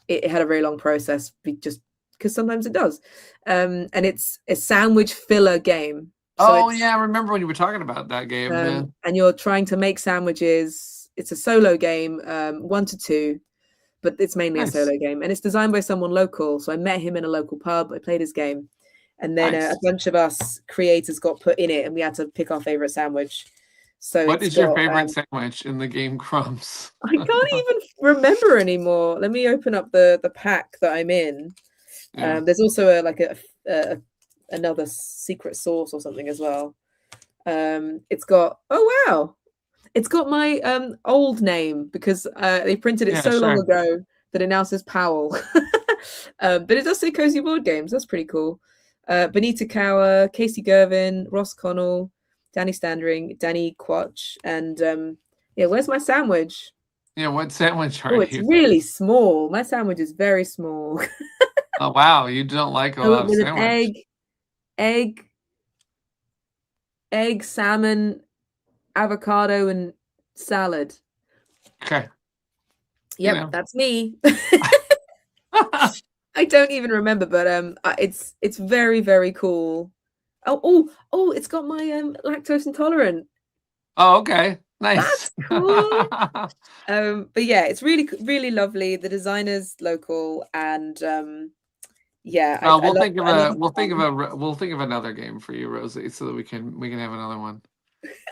it had a very long process, just because sometimes it does. And it's a sandwich filler game. So Yeah, I remember when you were talking about that game. Yeah. And you're trying to make sandwiches. It's a solo game, 1 to 2, but it's mainly Nice. a solo game, and it's designed by someone local. So I met him in a local pub. I played his game, and then Nice. a bunch of us creators got put in it, and we had to pick our favorite sandwich. So what is your favorite sandwich in the game Crumbs? I can't even remember anymore. Let me open up the pack that I'm in. Yeah. There's also another secret sauce or something as well. It's got it's got my old name, because they printed it long ago that it now says Powell. But it does say Cozy Board Games. That's pretty cool. Benita Cower, Casey Gervin, Ross Connell, Danny Standring, Danny Quatch, and where's my sandwich? Yeah, what sandwich are Oh, you? it's really small. My sandwich is very small. Oh wow, you don't like a lot of with sandwich. an egg, salmon, avocado, and salad. Okay. Yep, that's me. I don't even remember, but it's very, very cool. Oh, it's got my lactose intolerant. Oh, okay. Nice. That's cool. But yeah, it's really, really lovely. The designer's local, and yeah, Well, I love I love we'll think of another game for you, Rosie, so that we can have another one.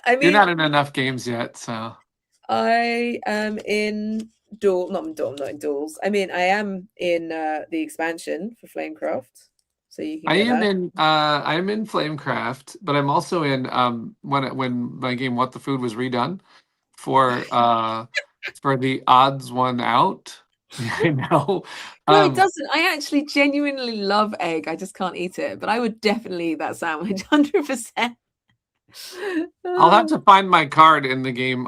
I You're mean, not in enough games yet, so I am in not in Duels. I mean, I am in the expansion for Flamecraft, so you can get that. I am in Flamecraft, but I'm also in when my game What the Food was redone for the odds one out. I know. No, it Um, doesn't. I actually genuinely love egg. I just can't eat it, but I would definitely eat that sandwich, 100%. I'll have to find my card in the game,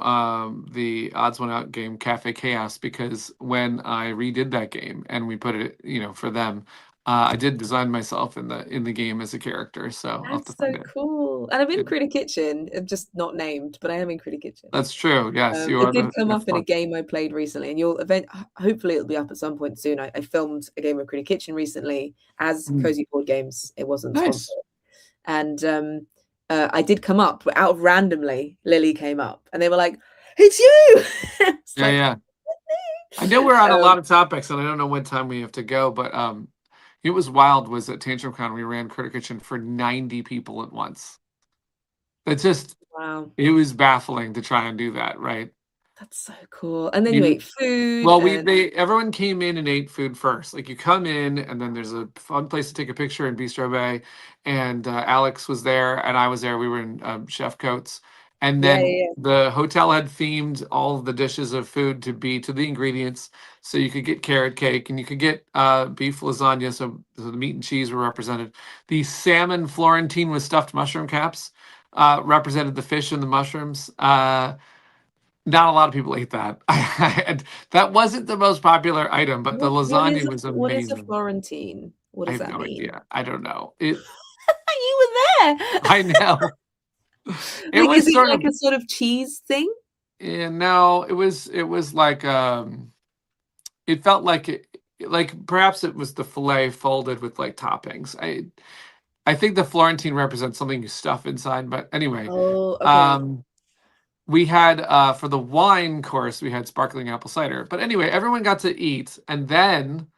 the odds one out game Cafe Chaos, because when I redid that game and we put it, for them, I did design myself in the game as a character, so I'll have to That's find so it. cool. And I'm in Yeah, Critter Kitchen. I'm just not named, but I am in Critter Kitchen. that's true. Yes, you It are did the come that's up in a fun. game I played recently, and hopefully it'll be up at some point soon. I filmed a game of Critter Kitchen recently as Mm. Cozy Board Games. It wasn't sponsored. Nice. And I did come up out of randomly. Lily came up, and they were like, "It's you!" It's Yeah, like, yeah. I know we're on a um, lot of topics, and I don't know what time we have to go, but it was wild. Was at TantrumCon we ran Critter Kitchen for 90 people at once. It's just wow, it was baffling to try and do that, right? that's so cool. And then you You ate food, Well, and everyone came in and ate food first. Like you come in, and then there's a fun place to take a picture in Bistro Bay, and Alex was there, and I was there. We were in chef coats, and yeah, then yeah, yeah. the hotel had themed all of the dishes of food to be to the ingredients. So you could get carrot cake, and you could get beef lasagna. So the meat and cheese were represented. The salmon Florentine with stuffed mushroom caps represented the fish and the mushrooms. Not a lot of people ate that. And that wasn't the most popular item, but the lasagna was What is a amazing. Florentine? What I does have that no mean? idea. I don't know. You were there. I know. It Like, is was it sort like of, a sort of cheese thing? no, it was like, it felt like perhaps it was the filet folded with like toppings. I think the Florentine represents something you stuff inside, but anyway, Oh, okay. um, we had for the wine course, we had sparkling apple cider. But anyway, everyone got to eat, and then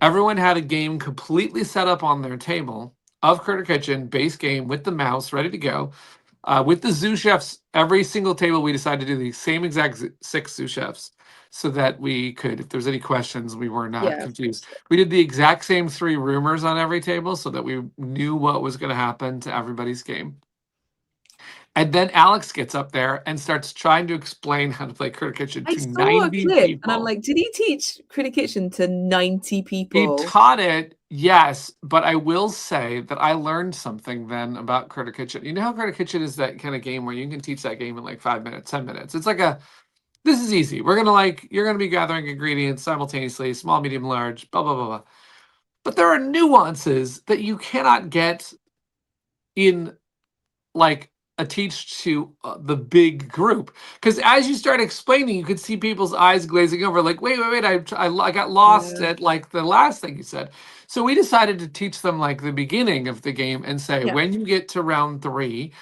everyone had a game completely set up on their table of Critter Kitchen, base game with the mouse ready to go. With the zoo chefs, every single table we decided to do the same exact six zoo chefs so that we could, if there's any questions, we were not Yeah, of confused. course. We did the exact same three rumors on every table so that we knew what was going to happen to everybody's game. And then Alex gets up there and starts trying to explain how to play Critter Kitchen I to saw a 90 clip and I'm people. like, did he teach Critter Kitchen to 90 He people? taught it, yes, but I will say that I learned something then about Critter Kitchen. You know how Critter Kitchen is that kind of game where you can teach that game in like 5 minutes, 10 minutes. It's like this is easy. You're gonna be gathering ingredients simultaneously, small, medium, large, blah, blah, blah, blah. But there are nuances that you cannot get in like a teach to the big group, because as you start explaining you could see people's eyes glazing over like wait, I got lost Yeah. at like the last thing you said. So we decided to teach them like the beginning of the game and say, Yeah. when you get to round 3,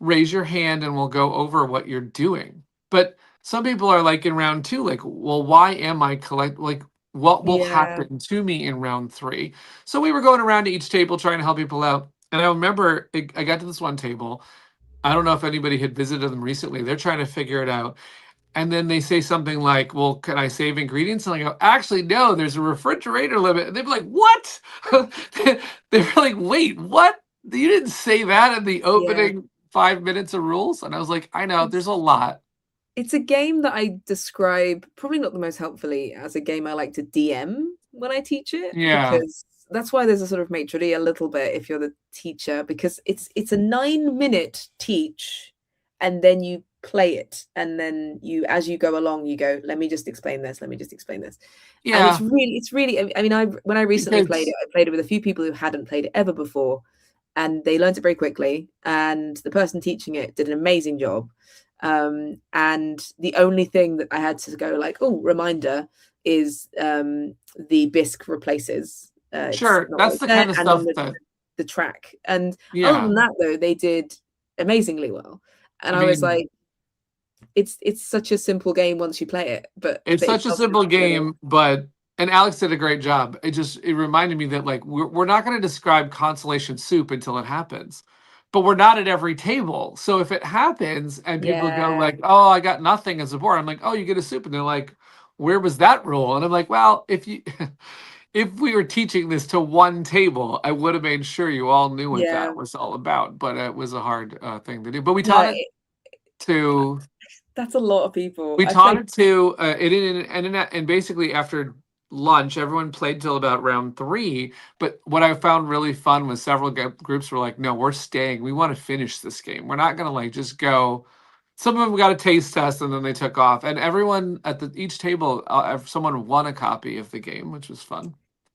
raise your hand and we'll go over what you're doing. But some people are like in round 2 like, well, why am I like what will Yeah. happen to me in round 3? So we were going around to each table trying to help people out. And I remember I got to this one table. I don't know if anybody had visited them recently. They're trying to figure it out. And then they say something like, well, can I save ingredients? And I go, actually, no, there's a refrigerator limit. And they'd be like, what? They're like, wait, what? You didn't say that in the Yeah. opening 5 minutes of rules? And I was like, I know, It's there's a lot. it's a game that I describe probably not the most helpfully as a game I like to DM when I teach it, Yeah. because that's why there's a sort of maitre d' a little bit if you're the teacher, because it's a 9-minute teach and then you play it, and then you as you go along you go, let me just explain this, let me just explain this. And Yeah. it's really, I mean, when I recently played Because it, I played it with a few people who hadn't played it ever before, and they learned it very quickly, and the person teaching it did an amazing job. And the only thing that I had to go like, oh, reminder, is the bisque replaces. It's sure, not that's always the there, kind of and then stuff that the the track. And other Yeah. than that, though, they did amazingly well. And I I was mean, like, it's such a simple game once you play it, but it's it such a does simple sound brilliant. game, but and Alex did a great job. It reminded me that like we're not going to describe consolation soup until it happens. But we're not at every table. So if it happens and people go Yeah, like, "Oh, I got nothing as a board." I'm like, "Oh, you get a soup." And they're like, "Where was that rule?" And I'm like, "Well, if you if we were teaching this to one table, I would have made sure you all knew what yeah. that was all about." But it was a hard thing to do. But we No, taught it to that's a lot of people. we I taught played. it to and basically after lunch, everyone played till about round three. But what I found really fun was several groups were like, "No, we're staying. We want to finish this game. We're not gonna like just go." Some of them got a taste test and then they took off. And everyone at each table, someone won a copy of the game, which was fun.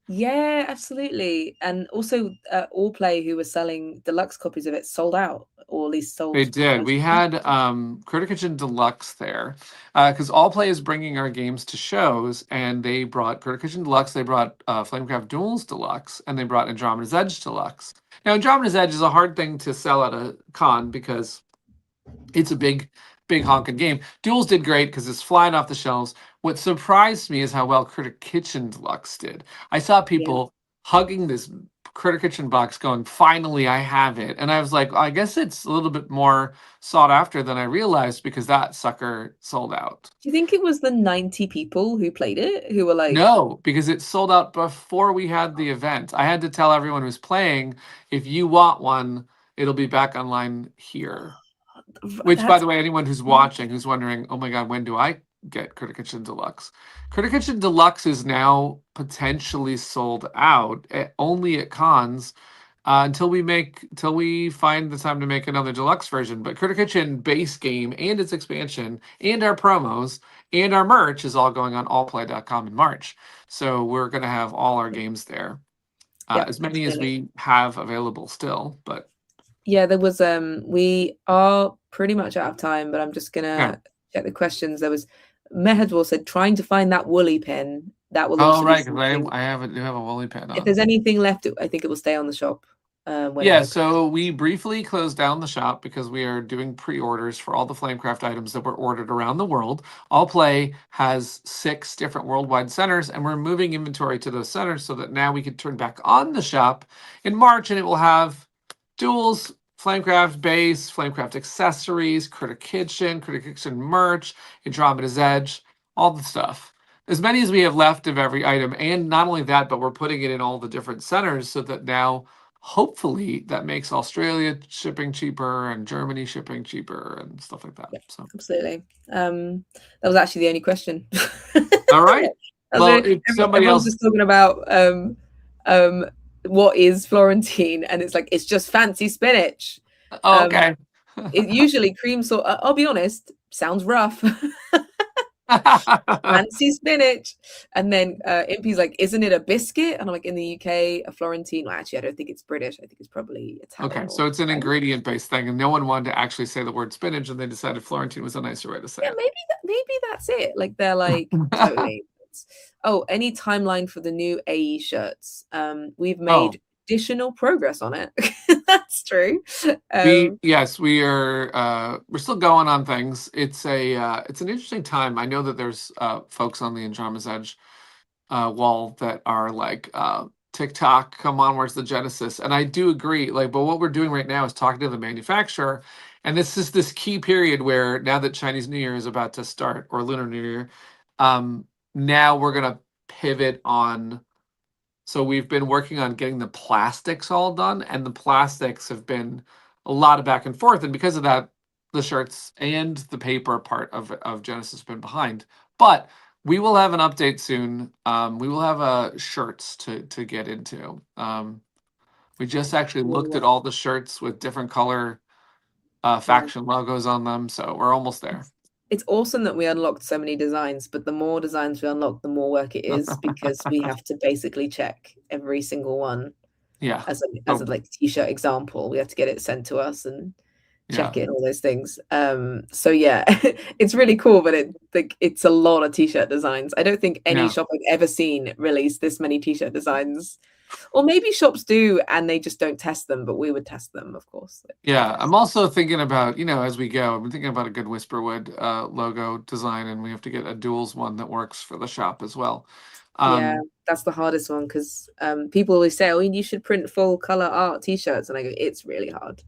Yeah, absolutely. And also, All Play, who were selling deluxe copies of it, sold out, or at least They sold did. most We of them. had Critter Kitchen Deluxe there because All Play is bringing our games to shows, and they brought Critter Kitchen Deluxe. They brought Flamecraft Duels Deluxe, and they brought Andromeda's Edge Deluxe. Now, Andromeda's Edge is a hard thing to sell at a con because it's a big honking game. Duels did great because it's flying off the shelves. What surprised me is how well Critter Kitchen Deluxe did. I saw Yeah. people hugging this Critter Kitchen box going, finally, I have it. And I was like, I guess it's a little bit more sought after than I realized because that sucker sold out. Do you think it was the 90 people who played it who were like, No, because it sold out before we had the event. I had to tell everyone who's playing, if you want one, it'll be back online here. Which, by that's the way, anyone who's watching who's wondering, oh my God, when do I get Critter Kitchen Deluxe? Critter Kitchen Deluxe is now potentially sold out only at cons until we find the time to make another deluxe version. But Critter Kitchen base game and its expansion and our promos and our merch is all going on allplay.com in March. So we're going to have all our games there, yeah, as many as absolutely. we have available still. But Yeah, there was we are pretty much out of time, but I'm just yeah. gonna check the questions. There was Mehadwar said trying to find that woolly pen. That will Oh, also be right, because something. do have a woolly pin If on. there's anything left, I think it will stay on the shop when it Yeah, opens. so we briefly closed down the shop because we are doing pre-orders for all the Flamecraft items that were ordered around the world. All Play has 6 different worldwide centers, and we're moving inventory to those centers so that now we can turn back on the shop in March, and it will have Duels, Flamecraft base, Flamecraft accessories, Critter Kitchen merch, Andromeda's Edge, all the stuff. As many as we have left of every item, and not only that, but we're putting it in all the different centers so that now hopefully that makes Australia shipping cheaper and Germany shipping cheaper and stuff like that. Yeah, So absolutely. That was actually the only question. all right. Well, if somebody Everyone's else just talking about um, what is Florentine, and it's like it's just fancy spinach. oh, Um, okay. it usually cream sauce. I'll be honest, sounds rough. Fancy spinach. And then Impy's like, isn't it a biscuit? And I'm like, in the UK, a Florentine. Well, actually, I don't think it's British. I think it's probably Okay, Italian or so it's an French. ingredient based thing, and no one wanted to actually say the word spinach, and they decided Florentine was a nicer way to say Yeah, it. maybe that's it. Like they're like totally. Oh, any timeline for the new AE shirts? We've Oh, made additional progress on it. That's true. yes, we are we're still going on things. It's an interesting time. I know that there's folks on the Andromeda's Edge wall that are like TikTok, come on, where's the Genesis? And I do agree. Like, but what we're doing right now is talking to the manufacturer, and this is this key period where now that Chinese New Year is about to start or Lunar New Year, um, now we're gonna pivot on. So we've been working on getting the plastics all done, and the plastics have been a lot of back and forth, and because of that, the shirts and the paper part of Genesis have been behind. But we will have an update soon. We will have shirts to get into. We just actually looked at all the shirts with different color Yeah. faction logos on them, so we're almost there. It's awesome that we unlocked so many designs, but the more designs we unlock, the more work it is because we have to basically check every single one Yeah, as a totally. like t-shirt example. We have to get it sent to us and Yeah, check it and all those things. So yeah, it's really cool, but it's a lot of t-shirt designs. I don't think any yeah. shop I've ever seen release this many t-shirt designs. Or maybe shops do and they just don't test them, but we would test them, of course. Yeah, I'm also thinking about, as we go, I'm thinking about a good Whisperwood logo design, and we have to get a duels one that works for the shop as well. Yeah, that's the hardest one because people always say, "Oh, you should print full color art T-shirts," and I go, "It's really hard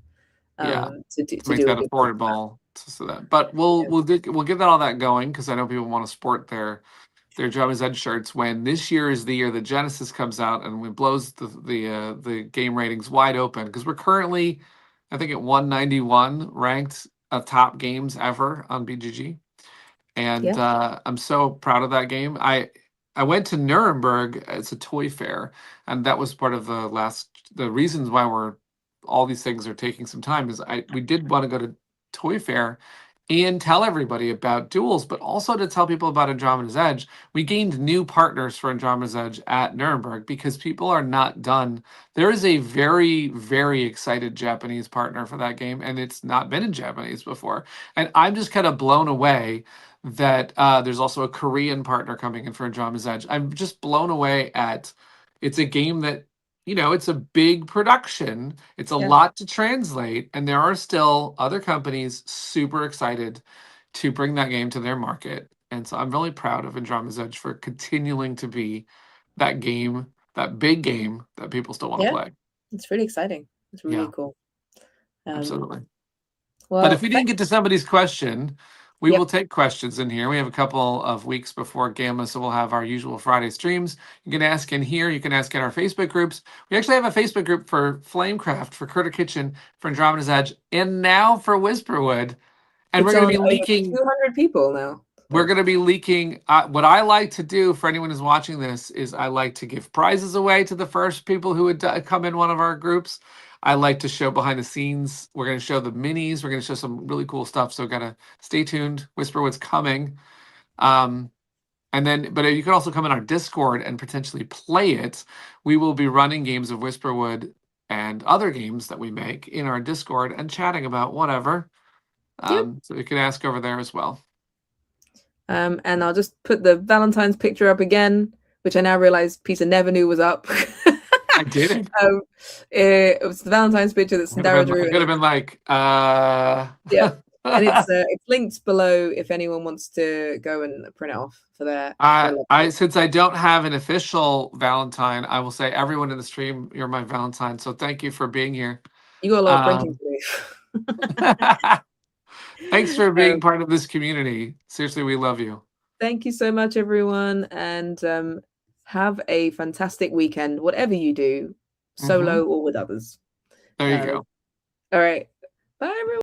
Yeah, to to make do a that good one." affordable. So that, but we'll get all that going because I know people want to sport their Java's Edge shirts when this year is the year that Genesis comes out and it blows the game ratings wide open because we're currently, I think, at 191 ranked top games ever on BGG, and Yeah, I'm so proud of that game. I went to Nuremberg. It's a toy fair, and that was part of the reasons why all these things are taking some time is we did want to go to toy fair and tell everybody about duels, but also to tell people about Andromeda's Edge. We gained new partners for Andromeda's Edge at Nuremberg because people are not done. There is a very, very excited Japanese partner for that game, and it's not been in Japanese before. And I'm just kind of blown away that there's also a Korean partner coming in for Andromeda's Edge. I'm just blown away at it's a game that it's a big production. It's a yeah, lot to translate, and there are still other companies super excited to bring that game to their market. And so I'm really proud of Andromeda's Edge for continuing to be that game, that big game that people still want to yeah. play. It's really exciting. It's really Yeah, cool. absolutely. But if Well, we didn't get to somebody's question, we will yep. take questions in here. We have a couple of weeks before Gamma, so we'll have our usual Friday streams. You can ask in here. You can ask in our Facebook groups. We actually have a Facebook group for Flamecraft, for Critter Kitchen, for Andromeda's Edge, and now for Whisperwood. And we're It's going on to be over leaking. 200 people now. We're going to be leaking. What I like to do for anyone who's watching this is I like to give prizes away to the first people who would come in one of our groups. I like to show behind the scenes. We're going to show the minis. We're going to show some really cool stuff. So gotta stay tuned. Whisper what's coming. And then, but you can also come in our Discord and potentially play it. We will be running games of Whisperwood and other games that we make in our Discord and chatting about whatever. Yep. So you can ask over there as well. And I'll just put the Valentine's picture up again, which I now realize Peter never knew was up. I did it. It was the Valentine's picture that Sandara drew. I could have been like, Yeah, and it's linked below if anyone wants to go and print it off for their. Since I don't have an official Valentine, I will say everyone in the stream, you're my Valentine. So thank you for being here. You got a lot of printing to do. Thanks for being part of this community. Seriously, we love you. Thank you so much, everyone, and have a fantastic weekend, whatever you do, solo or with others. There you go. All right. Bye, everyone.